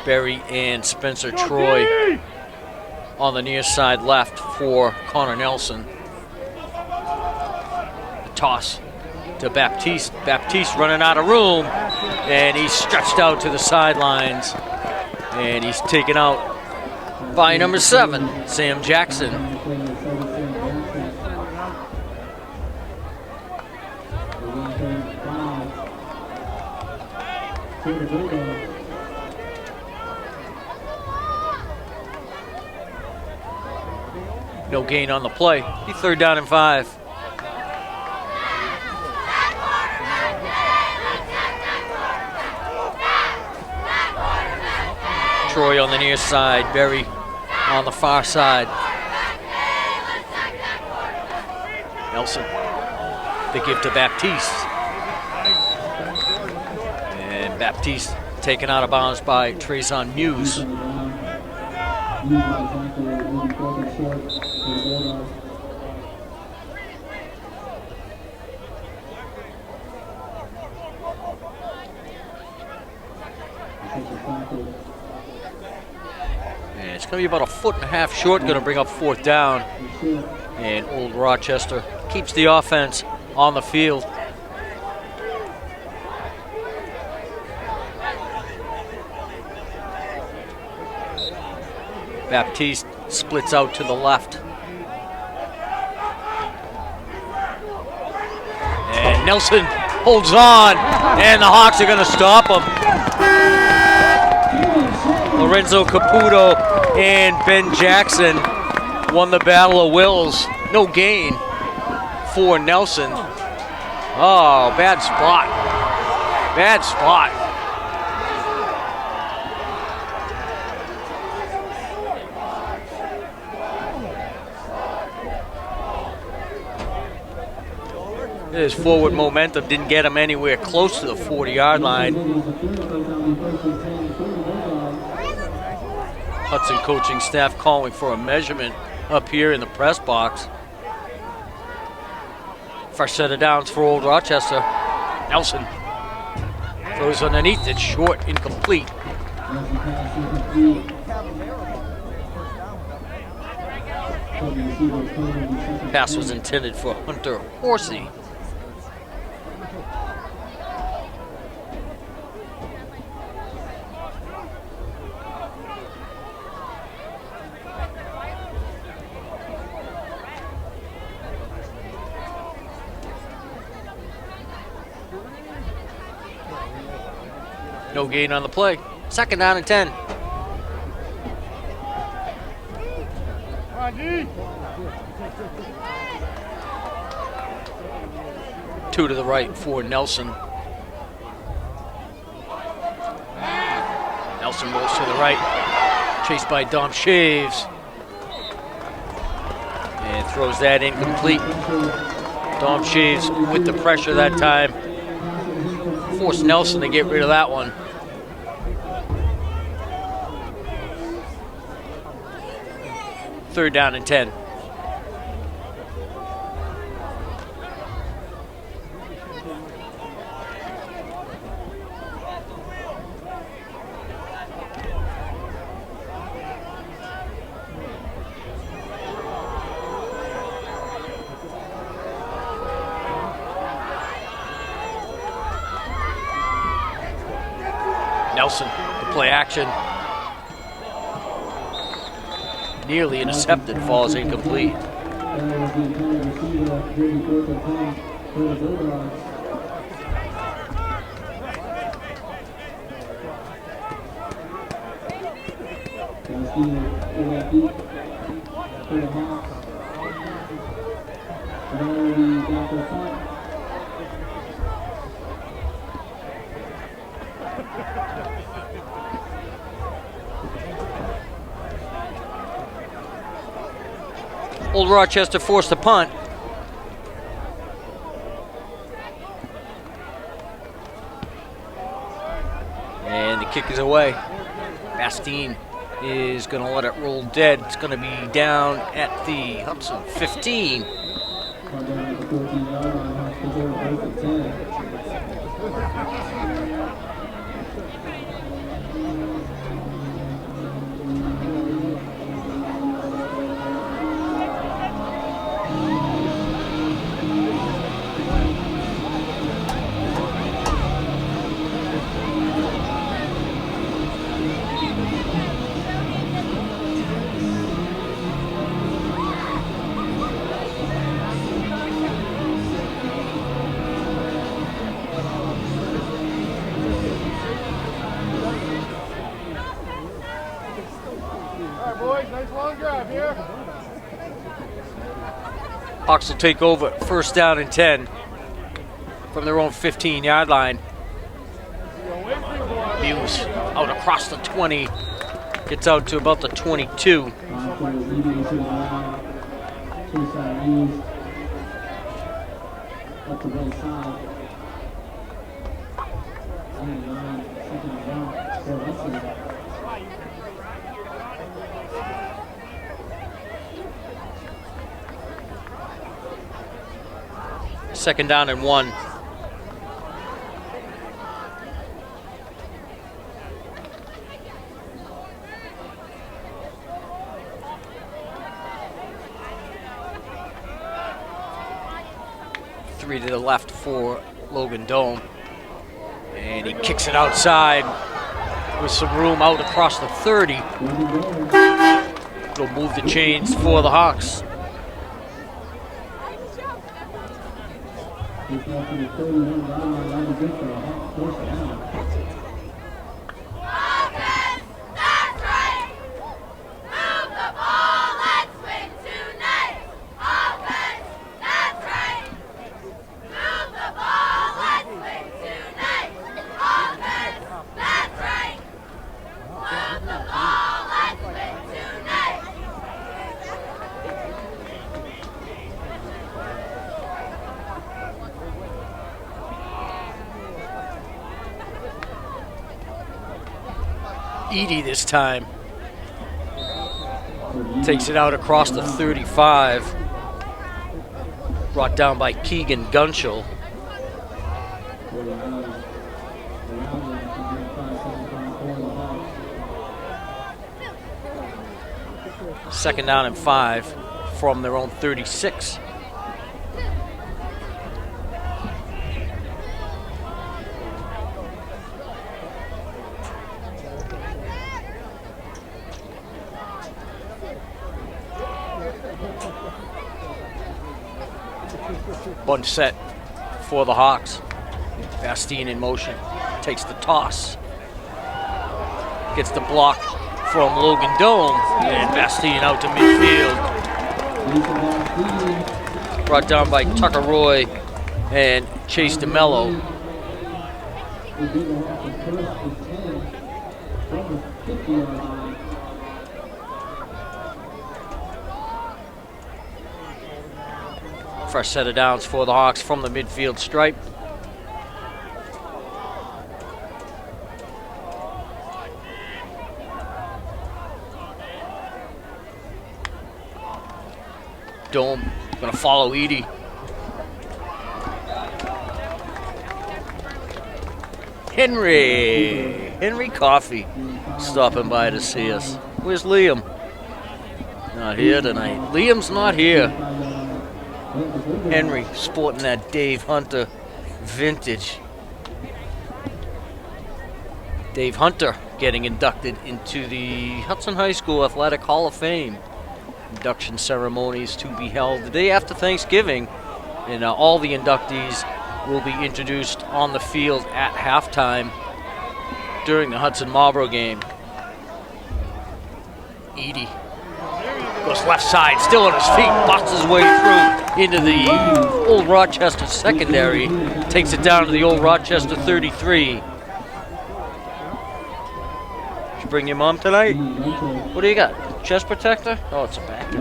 Berry and Spencer Troy on the near side left for Connor Nelson. The toss to Baptiste. Baptiste running out of room, and he's stretched out to the sidelines, and he's taken out by number 7, Sam Jackson. No gain on the play. He third down and 5. Troy on the near side, Berry on the far side. Nelson, the give to Baptiste. And Baptiste taken out of bounds by Trayson Muse. And it's going to be about 1.5 feet short, going to bring up fourth down. And Old Rochester keeps the offense on the field. Baptiste splits out to the left. And Nelson holds on, and the Hawks are going to stop him. Lorenzo Caputo and Ben Jackson won the battle of wills. No gain for Nelson. Oh, bad spot. Bad spot. His forward momentum didn't get him anywhere close to the 40-yard line. Hudson coaching staff calling for a measurement up here in the press box. First set of downs for Old Rochester. Nelson throws underneath it, short, incomplete. Pass was intended for Hunter Horsey. No gain on the play. Second down and 10. Come on, G. Two to the right for Nelson. Nelson rolls to the right, chased by Dom Shaves. And throws that incomplete. Dom Shaves with the pressure that time. Forced Nelson to get rid of that one. Third down and 10. Nelson, the play action. Nearly intercepted, falls incomplete. Old Rochester forced a punt. And the kick is away. Bastine is going to let it roll dead. It's going to be down at the Hudson 15. Hawks will take over first down and 10 from their own 15-yard line. Muse out across the 20, gets out to about the 22. Second down and 1. Three to the left for Logan Dome. And he kicks it outside with some room out across the 30. They'll move the chains for the Hawks. Edie this time takes it out across the 35. Brought down by Keegan Gunschel. Second down and 5 from their own 36. Bunch set for the Hawks. Bastine in motion. Takes the toss. Gets the block from Logan Dome. And Bastine out to midfield. Brought down by Tucker Roy and Chase DeMello. Fresh set of downs for the Hawks from the midfield stripe. Dome gonna follow Edie. Henry Coffey stopping by to see us. Where's Liam? Not here tonight. Liam's not here. Henry sporting that Dave Hunter vintage. Dave Hunter getting inducted into the Hudson High School Athletic Hall of Fame. Induction ceremonies to be held the day after Thanksgiving, and all the inductees will be introduced on the field at halftime during the Hudson-Marlboro game. Edie goes left side, still on his feet, busts his way through into the Old Rochester secondary, takes it down to the Old Rochester 33. Did you bring your mom tonight? What do you got? Chest protector? Oh, it's a back.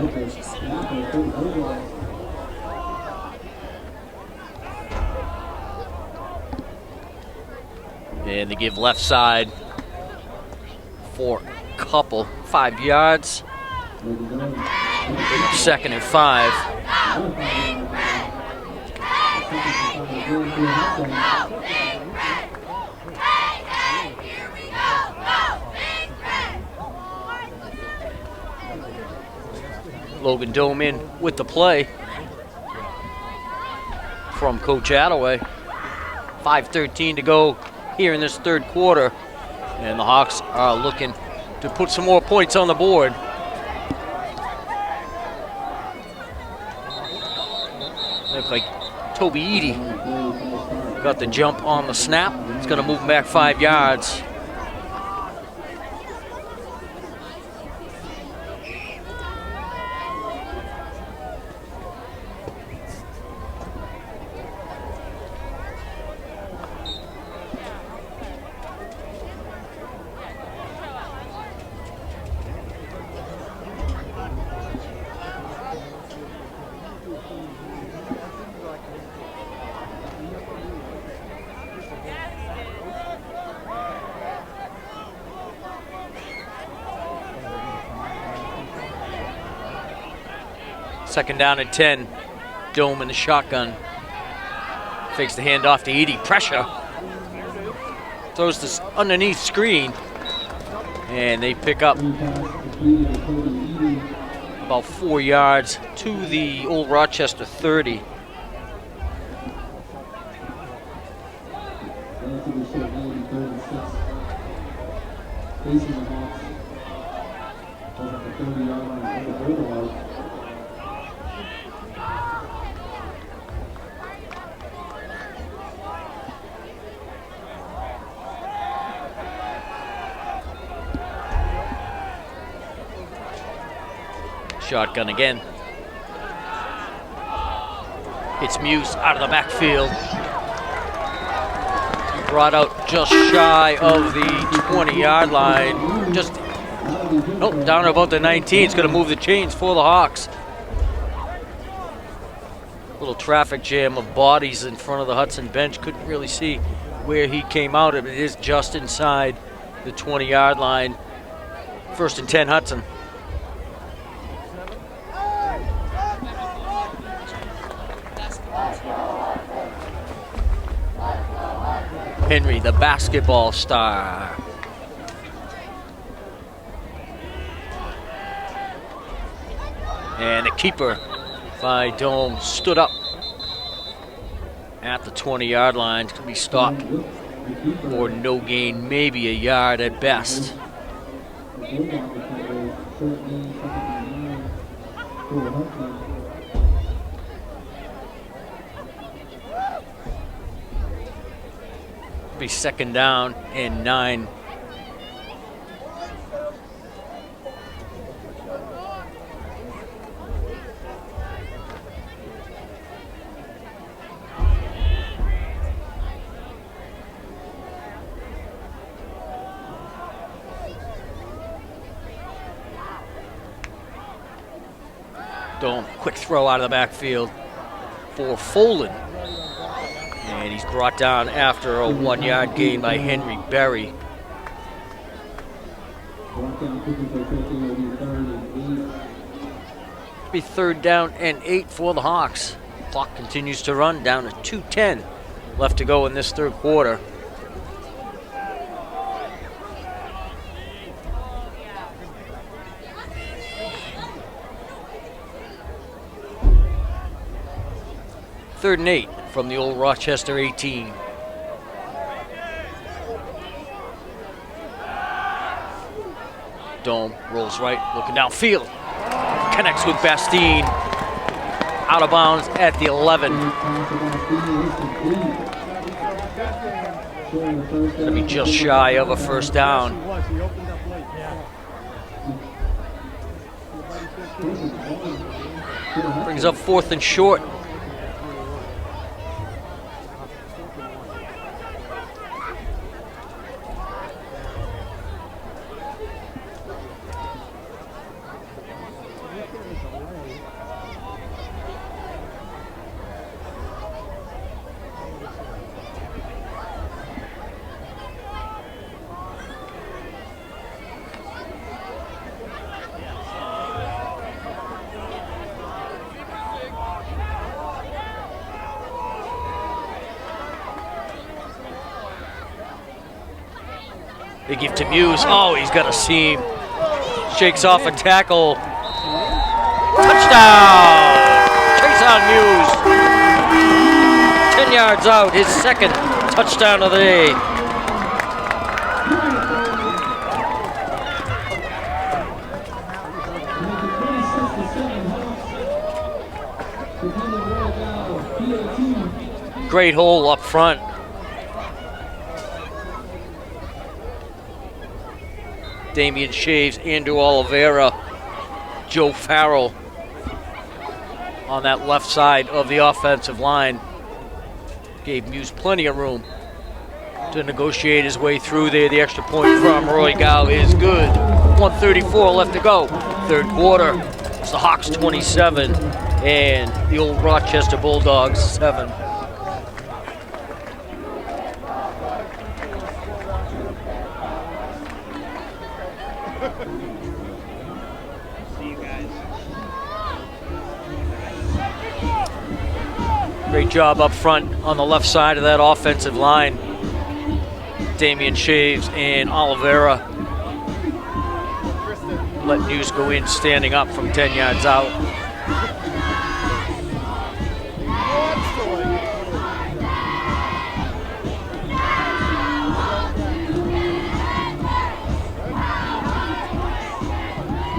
And they give left side for a couple, 5 yards. Second and 5. Logan Dome in with the play from Coach Attaway. 5:13 to go here in this third quarter, and the Hawks are looking to put some more points on the board. Looks like Toby Edie got the jump on the snap. It's going to move him back 5 yards. Second down and 10. Dome in the shotgun. Fakes the handoff to Edie. Pressure. Throws this underneath screen. And they pick up about 4 yards to the Old Rochester 30. Shotgun again. It's Muse out of the backfield. Brought out just shy of the 20-yard line. Just, nope, down to about the 19. It's going to move the chains for the Hawks. Little traffic jam of bodies in front of the Hudson bench. Couldn't really see where he came out of. It is just inside the 20-yard line. 1st and 10 Hudson. Henry, the basketball star. And the keeper by Dome stood up at the 20-yard line. It's going to be stopped for no gain, maybe a yard at best. Be 2nd down and 9. Dome, quick throw out of the backfield for Folan. And he's brought down after a 1-yard gain by Henry Berry. Be 3rd down and 8 for the Hawks. Clock continues to run down to 2:10 left to go in this 3rd quarter. Third and 8 from the old Rochester 18. Dome rolls right, looking downfield. Connects with Bastine. Out of bounds at the 11. Gonna be just shy of a 1st down. Brings up 4th and short. They give to Muse. Oh, he's got a seam. Shakes off a tackle. Touchdown! Chase Muse. 10 yards out, his 2nd touchdown of the day. Great hole up front. Damian Shaves, Andrew Oliveira, Joe Farrell on that left side of the offensive line. Gave Muse plenty of room to negotiate his way through there. The extra point from Roy Gow is good. 1:34 left to go. 3rd quarter. It's the Hawks 27 and the old Rochester Bulldogs 7. Great job up front on the left side of that offensive line. Damian Shaves and Oliveira let Muse go in standing up from 10 yards out.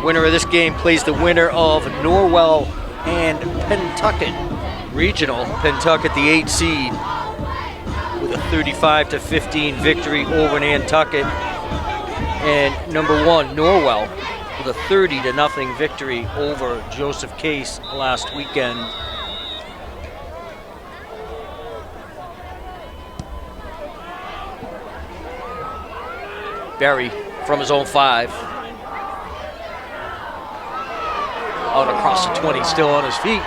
Winner of this game plays the winner of Norwell and Pentucket Regional. Pentucket, the 8 seed, with a 35-15 victory over Nantucket. And number 1, Norwell, with a 30-0 victory over Joseph Case last weekend. Berry from his own 5. Out across the 20, still on his feet.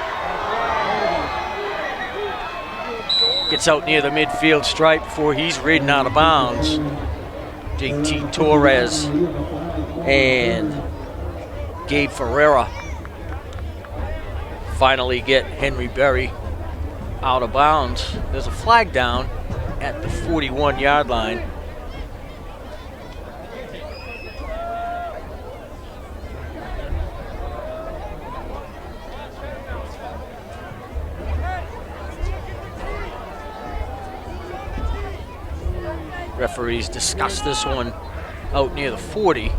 Gets out near the midfield stripe before he's ridden out of bounds. JT Torres and Gabe Ferreira finally get Henry Berry out of bounds. There's a flag down at the 41-yard line. Referees discuss this one out near the 40.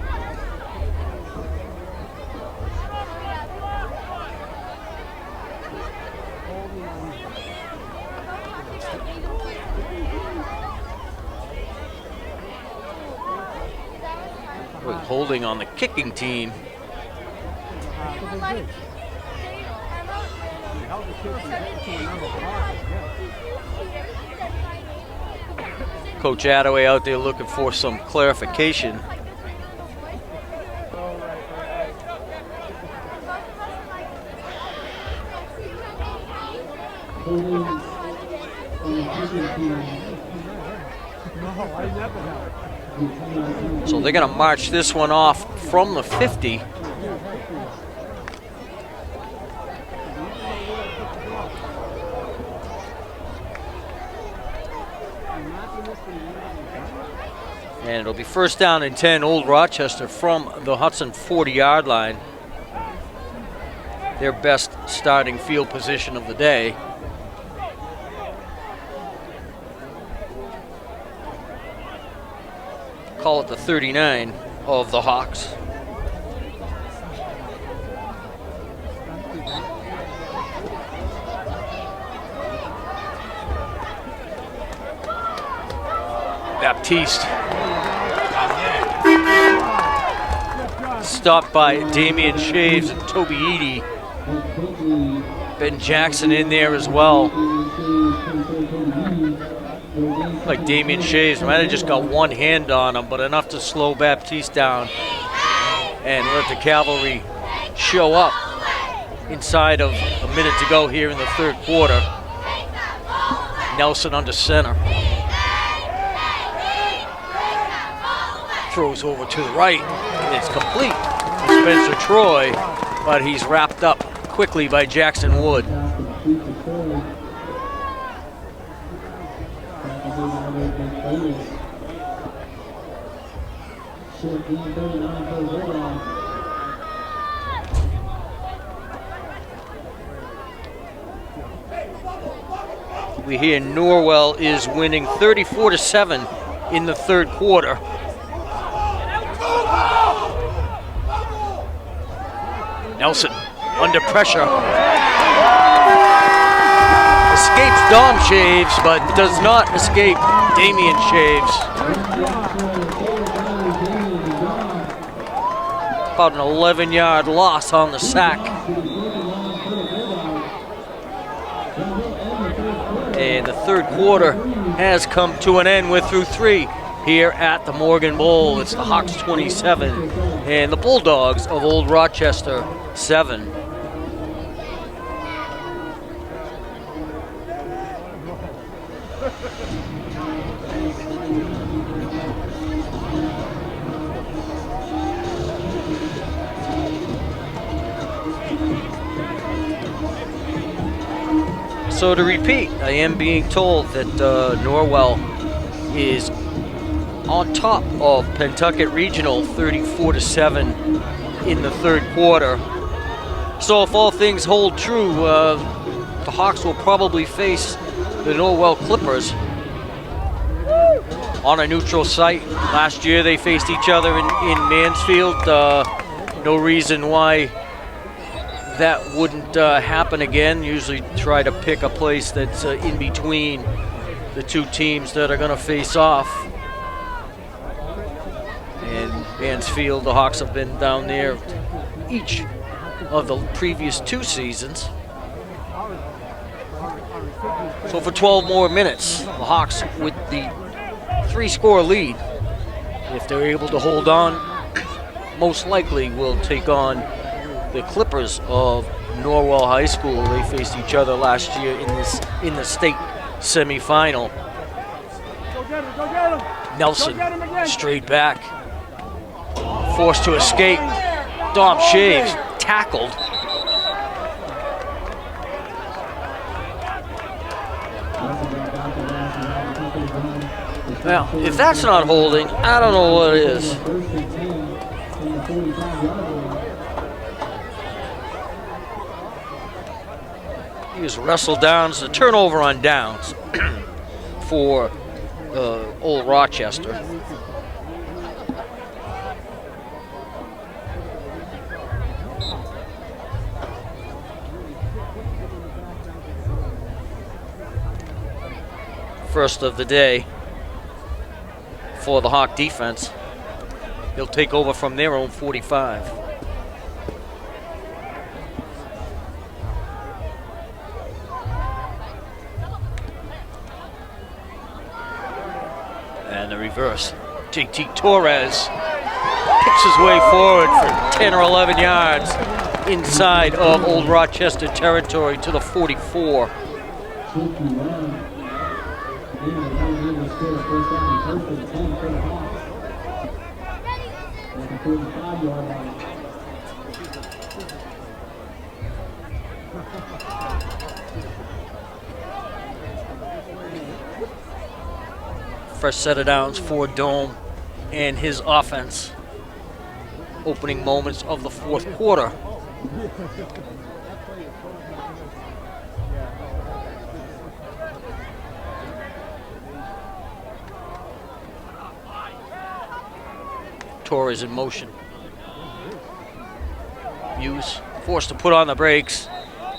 With holding on the kicking team. Coach Attaway out there looking for some clarification. So they're going to march this one off from the 50. And it'll be first down and 10, Old Rochester from the Hudson 40-yard line. Their best starting field position of the day. Call it the 39 of the Hawks. Baptiste. Stopped by Damian Shaves and Toby Eady. Ben Jackson in there as well. Like Damian Shaves might have just got one hand on him, but enough to slow Baptiste down and let the cavalry show up inside of a minute to go here in the third quarter. Nelson under center. Throws over to the right, and it's complete to Spencer Troy, but he's wrapped up quickly by Jackson Wood. We hear Norwell is winning 34-7 in the third quarter. Nelson under pressure. Escapes Dom Shaves, but does not escape Damian Shaves. About an 11-yard loss on the sack. And the third quarter has come to an end. We're through 3 here at the Morgan Bowl. It's the Hawks 27 and the Bulldogs of Old Rochester 7. So to repeat, I am being told that Norwell is on top of Pentucket Regional 34-7 in the third quarter. So if all things hold true, the Hawks will probably face the Norwell Clippers on a neutral site. Last year they faced each other in Mansfield. No reason why that wouldn't happen again. Usually try to pick a place that's in between the two teams that are going to face off. And Mansfield, the Hawks have been down there each of the previous 2 seasons. So for 12 more minutes, the Hawks with the 3-score lead. If they're able to hold on, most likely will take on the Clippers of Norwell High School. They faced each other last year in the state semifinal. Nelson straight back, forced to escape. Dom Shaves tackled. Now, if that's not holding, I don't know what is. He was wrestled down. It's a turnover on downs for Old Rochester. First of the day for the Hawk defense. They'll take over from their own 45. And the reverse. JT Torres picks his way forward for 10 or 11 yards inside of Old Rochester territory to the 44. First set of downs for Dome and his offense. Opening moments of the 4th quarter. Torres in motion. Hughes forced to put on the brakes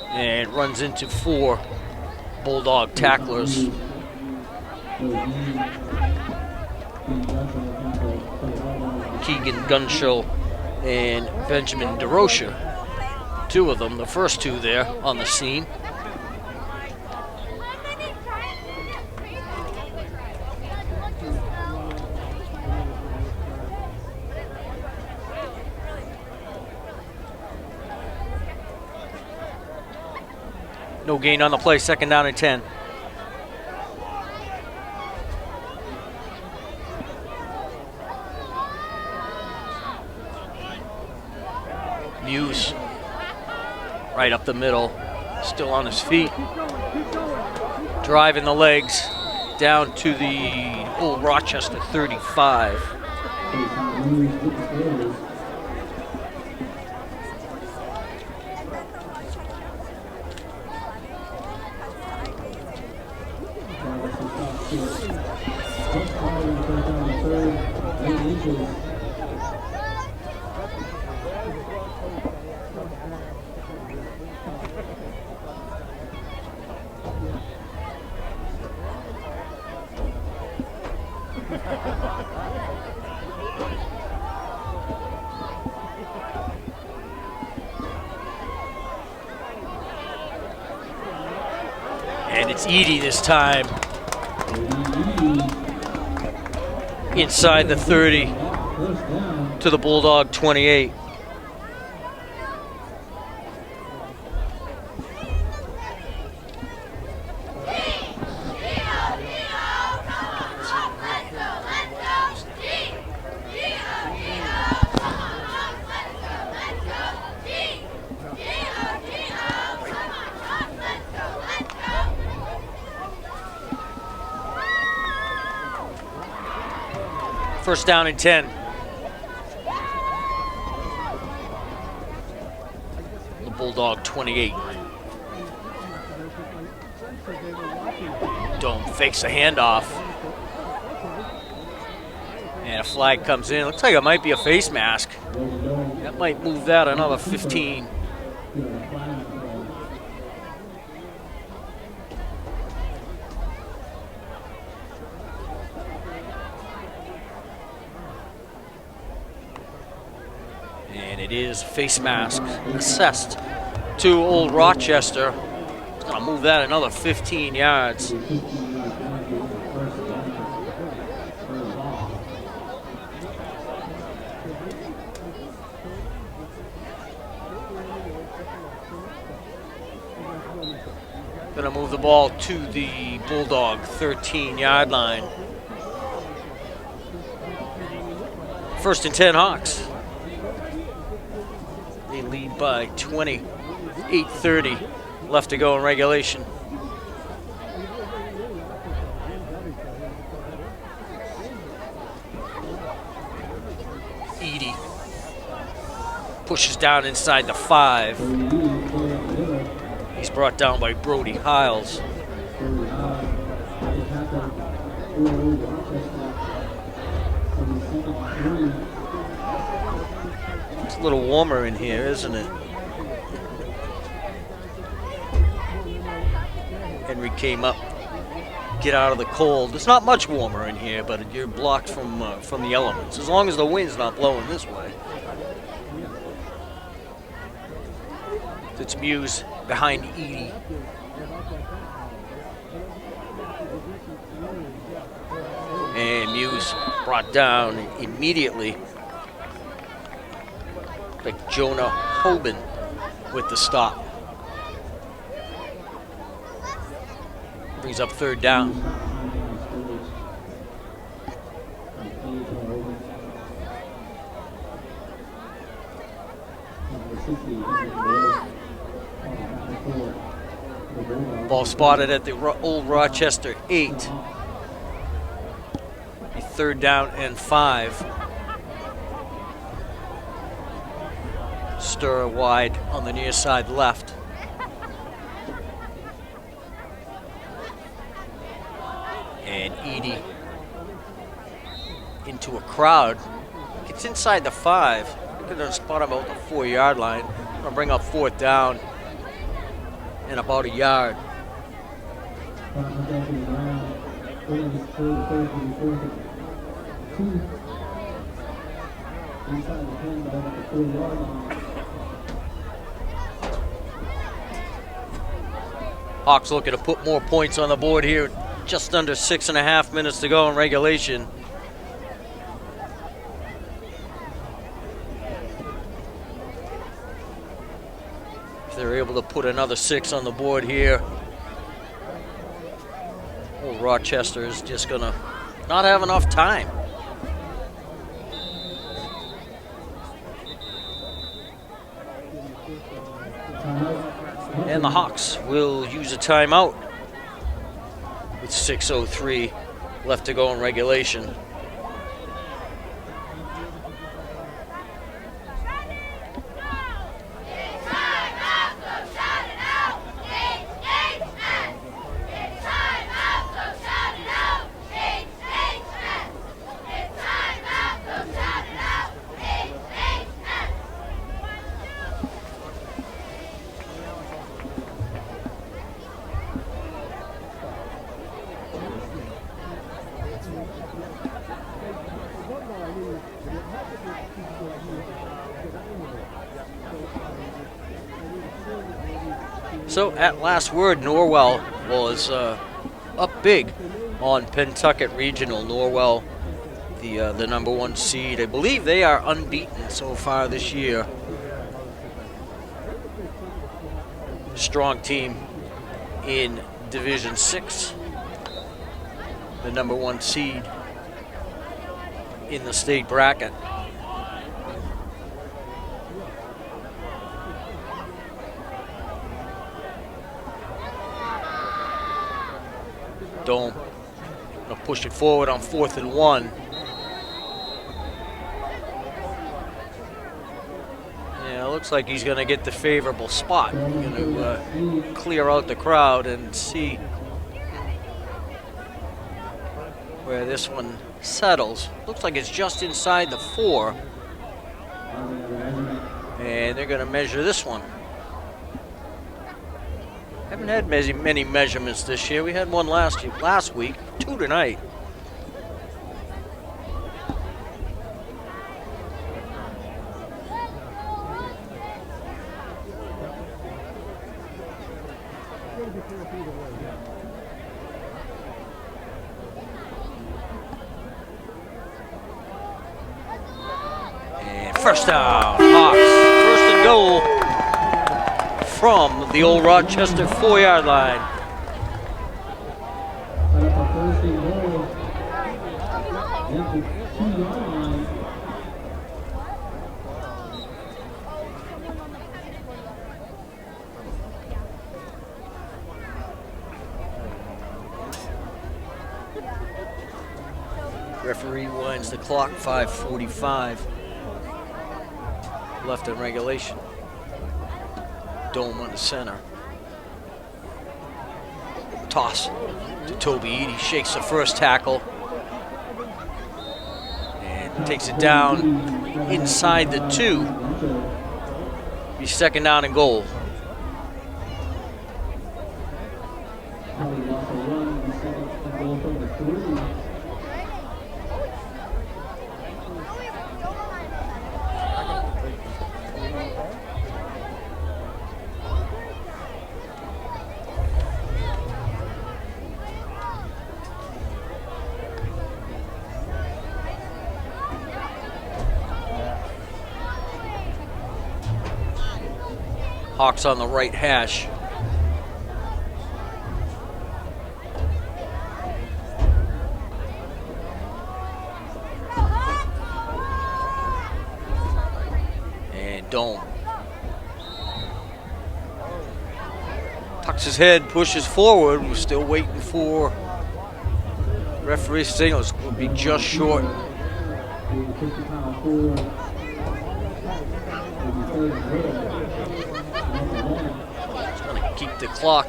and runs into 4 Bulldog tacklers. Keegan Gunshow and Benjamin DeRocha. 2 of them, the first 2 there on the scene. No gain on the play, 2nd down and 10. Muse, right up the middle, still on his feet. Driving the legs down to the Old Rochester 35. And it's Edie this time. Inside the 30 to the Bulldog 28. First down and 10. The Bulldog 28. Dome fakes a handoff. And a flag comes in. Looks like it might be a face mask. That might move that another 15. And it is face mask assessed to Old Rochester. It's going to move that another 15 yards. Going to move the ball to the Bulldog 13-yard line. 1st and 10 Hawks. They lead by 20, 8:30 left to go in regulation. Edie pushes down inside the 5. He's brought down by Brody Hiles. It's a little warmer in here, isn't it? Henry came up, get out of the cold. It's not much warmer in here, but you're blocked from the elements, as long as the wind's not blowing this way. It's Muse behind Edie. And Muse brought down immediately by Jonah Hoban with the stop. Brings up 3rd down. Ball spotted at the Old Rochester 8. A 3rd down and 5. Stir wide on the near side left. And Edie into a crowd. Gets inside the 5. Going to spot him about the 4-yard line. Going to bring up 4th down and about a yard. Hawks looking to put more points on the board here. Just under 6.5 minutes to go in regulation. If they're able to put another 6 on the board here, Old Rochester is just gonna not have enough time. And the Hawks will use a timeout with 6:03 left to go in regulation. So at last word, Norwell was up big on Pentucket Regional. Norwell, the number 1 seed. I believe they are unbeaten so far this year. Strong team in Division 6. The number 1 seed in the state bracket. Dome gonna push it forward on 4th and 1. Yeah, it looks like he's gonna get the favorable spot. Gonna clear out the crowd and see where this one settles. Looks like it's just inside the 4. And they're going to measure this one. Haven't had many measurements this year. We had one last week, 2 tonight. And first down, Hawks. First and goal from the old Rochester 4-yard line. Referee winds the clock, 5:45 left in regulation. Dome on the center. Toss to Toby Eady, shakes the first tackle and takes it down inside the 2. Be second down and goal. Hawks on the right hash. And Dome tucks his head, pushes forward. We're still waiting for referee signals. Will be just short. Keep the clock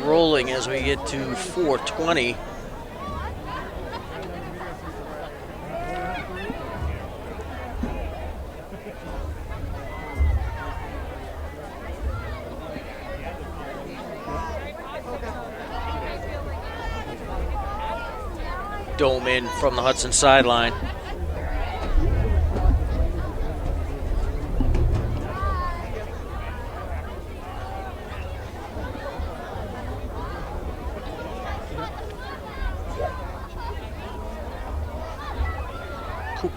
rolling as we get to 4:20. Dome in from the Hudson sideline.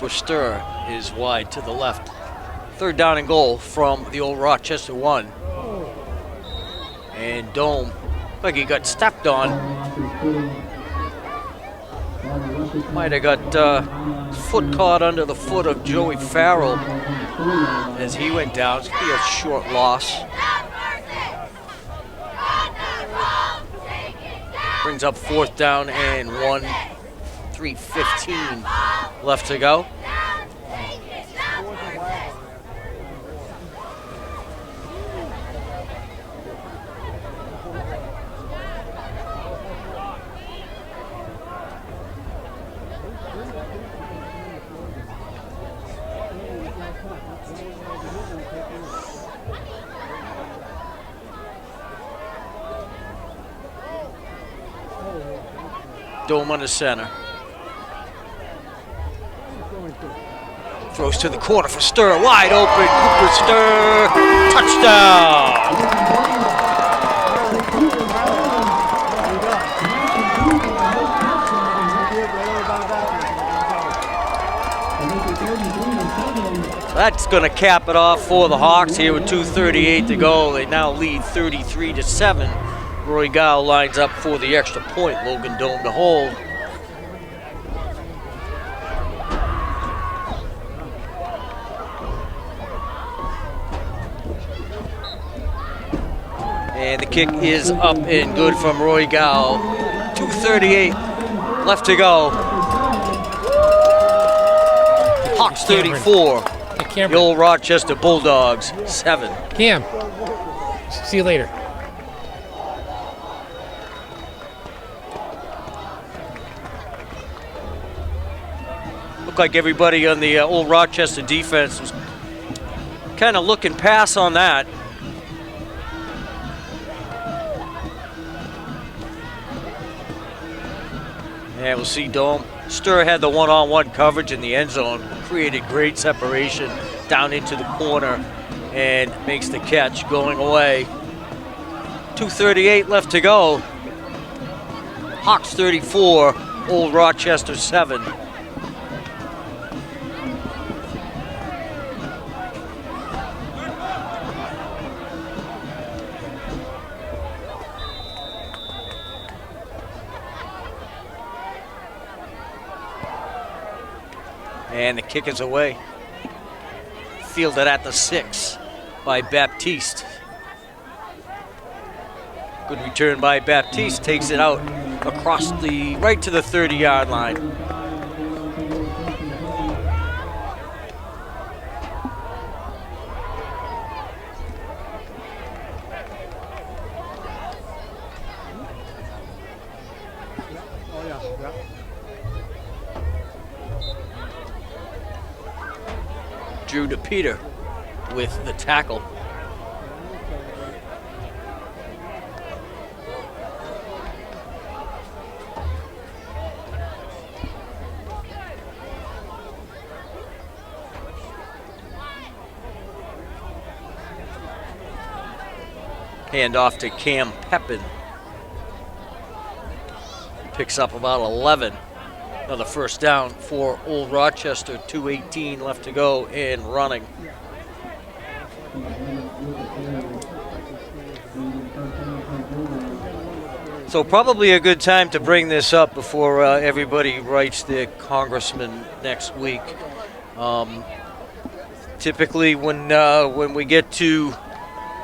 Stir is wide to the left. Third down and goal from the old Rochester 1. And Dome, like he got stepped on. Might have got foot caught under the foot of Joey Farrell as he went down. It's going to be a short loss. Brings up fourth down and 1. 3:15 left to go. Dome on the center. Throws to the corner for Stir. Wide open. Cooper Stir. Touchdown. That's going to cap it off for the Hawks here with 2:38 to go. They now lead 33-7. Roy Gow lines up for the extra point. Logan Dome to hold. And the kick is up and good from Roy Gow. 2:38 left to go. Hawks 34. The old Rochester Bulldogs 7. Cam, see you later. Looked like everybody on the old Rochester defense was kind of looking pass on that. And we'll see Dome. Stir had the one-on-one coverage in the end zone, created great separation down into the corner, and makes the catch going away. 2:38 left to go. Hawks 34, Old Rochester 7. And the kick is away. Fielded at the 6 by Baptiste. Good return by Baptiste, takes it out across the right to the 30-yard line. Drew to Peter with the tackle. Hand off to Cam Pepin. Picks up about 11. Another first down for Old Rochester. 2:18 left to go and running. So probably a good time to bring this up before everybody writes their congressman next week. Typically when we get to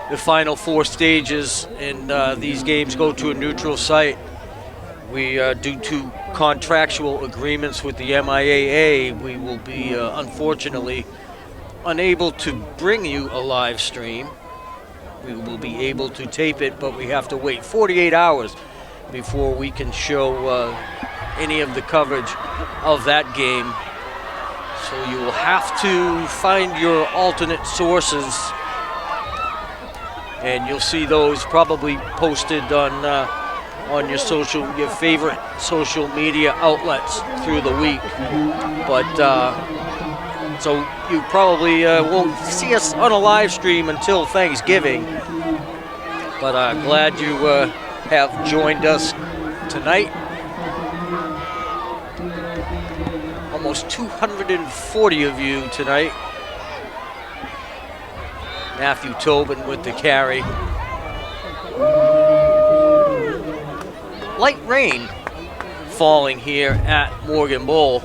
the final 4 stages and these games go to a neutral site, we, due to contractual agreements with the MIAA, we will be unfortunately unable to bring you a live stream. We will be able to tape it, but we have to wait 48 hours before we can show any of the coverage of that game. So you will have to find your alternate sources, and you'll see those probably posted on your favorite social media outlets through the week. But so you probably won't see us on a live stream until Thanksgiving. But glad you have joined us tonight. Almost 240 of you tonight. Matthew Tobin with the carry. Light rain falling here at Morgan Bowl.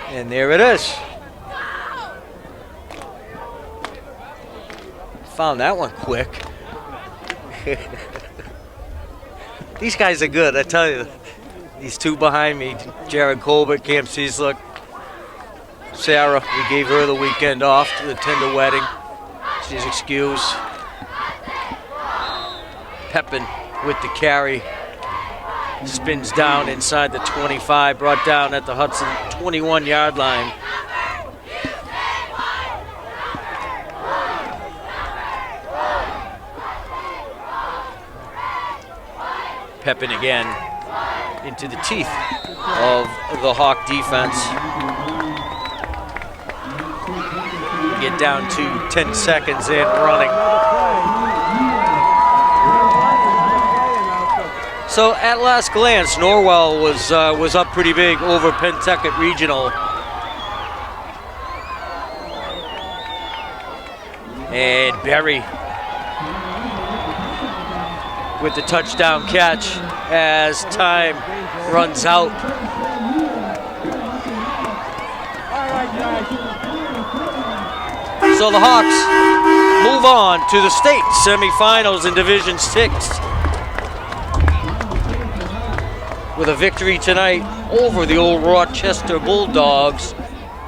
And there it is. Found that one quick. These guys are good, I tell you. These two behind me, Jared Colbert, Cam Cieslik, Sarah, we gave her the weekend off to attend a wedding. She's excused. Pepin with the carry. Spins down inside the 25, brought down at the Hudson 21-yard line. Pepin again into the teeth of the Hawk defense. Get down to 10 seconds and running. So at last glance, Norwell was up pretty big over Pentucket Regional. And Berry with the touchdown catch as time runs out. So the Hawks move on to the state semifinals in Division 6 with a victory tonight over the Old Rochester Bulldogs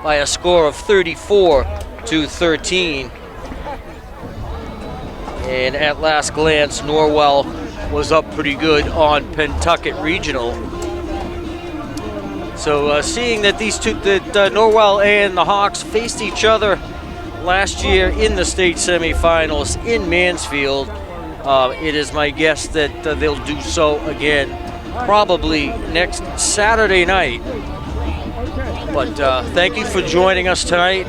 by a score of 34-13. And at last glance, Norwell was up pretty good on Pentucket Regional. So seeing that these two, that Norwell and the Hawks faced each other last year in the state semifinals in Mansfield, it is my guess that they'll do so again, probably next Saturday night. But thank you for joining us tonight.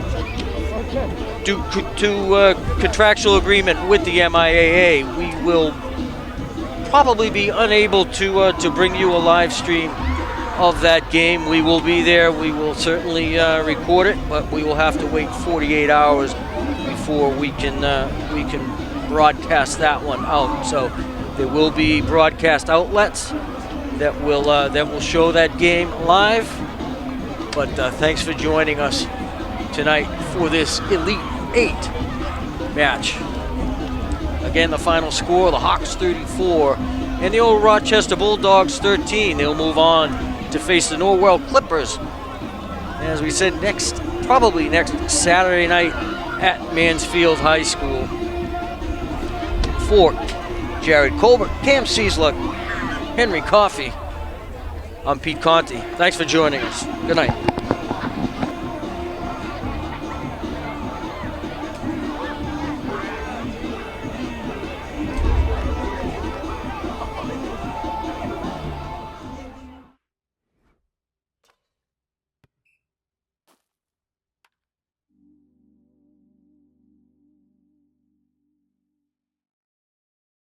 Due to contractual agreement with the MIAA, we will probably be unable to bring you a live stream of that game. We will be there. We will certainly record it, but we will have to wait 48 hours before we can broadcast that one out. So there will be broadcast outlets that will show that game live. But thanks for joining us tonight for this Elite 8 match. Again, the final score, the Hawks 34 and the old Rochester Bulldogs 13. They'll move on to face the Norwell Clippers, as we said, probably next Saturday night at Mansfield High School. For Jared Colbert, Cam Ciesla, Henry Coffey, I'm Pete Conti. Thanks for joining us. Good night.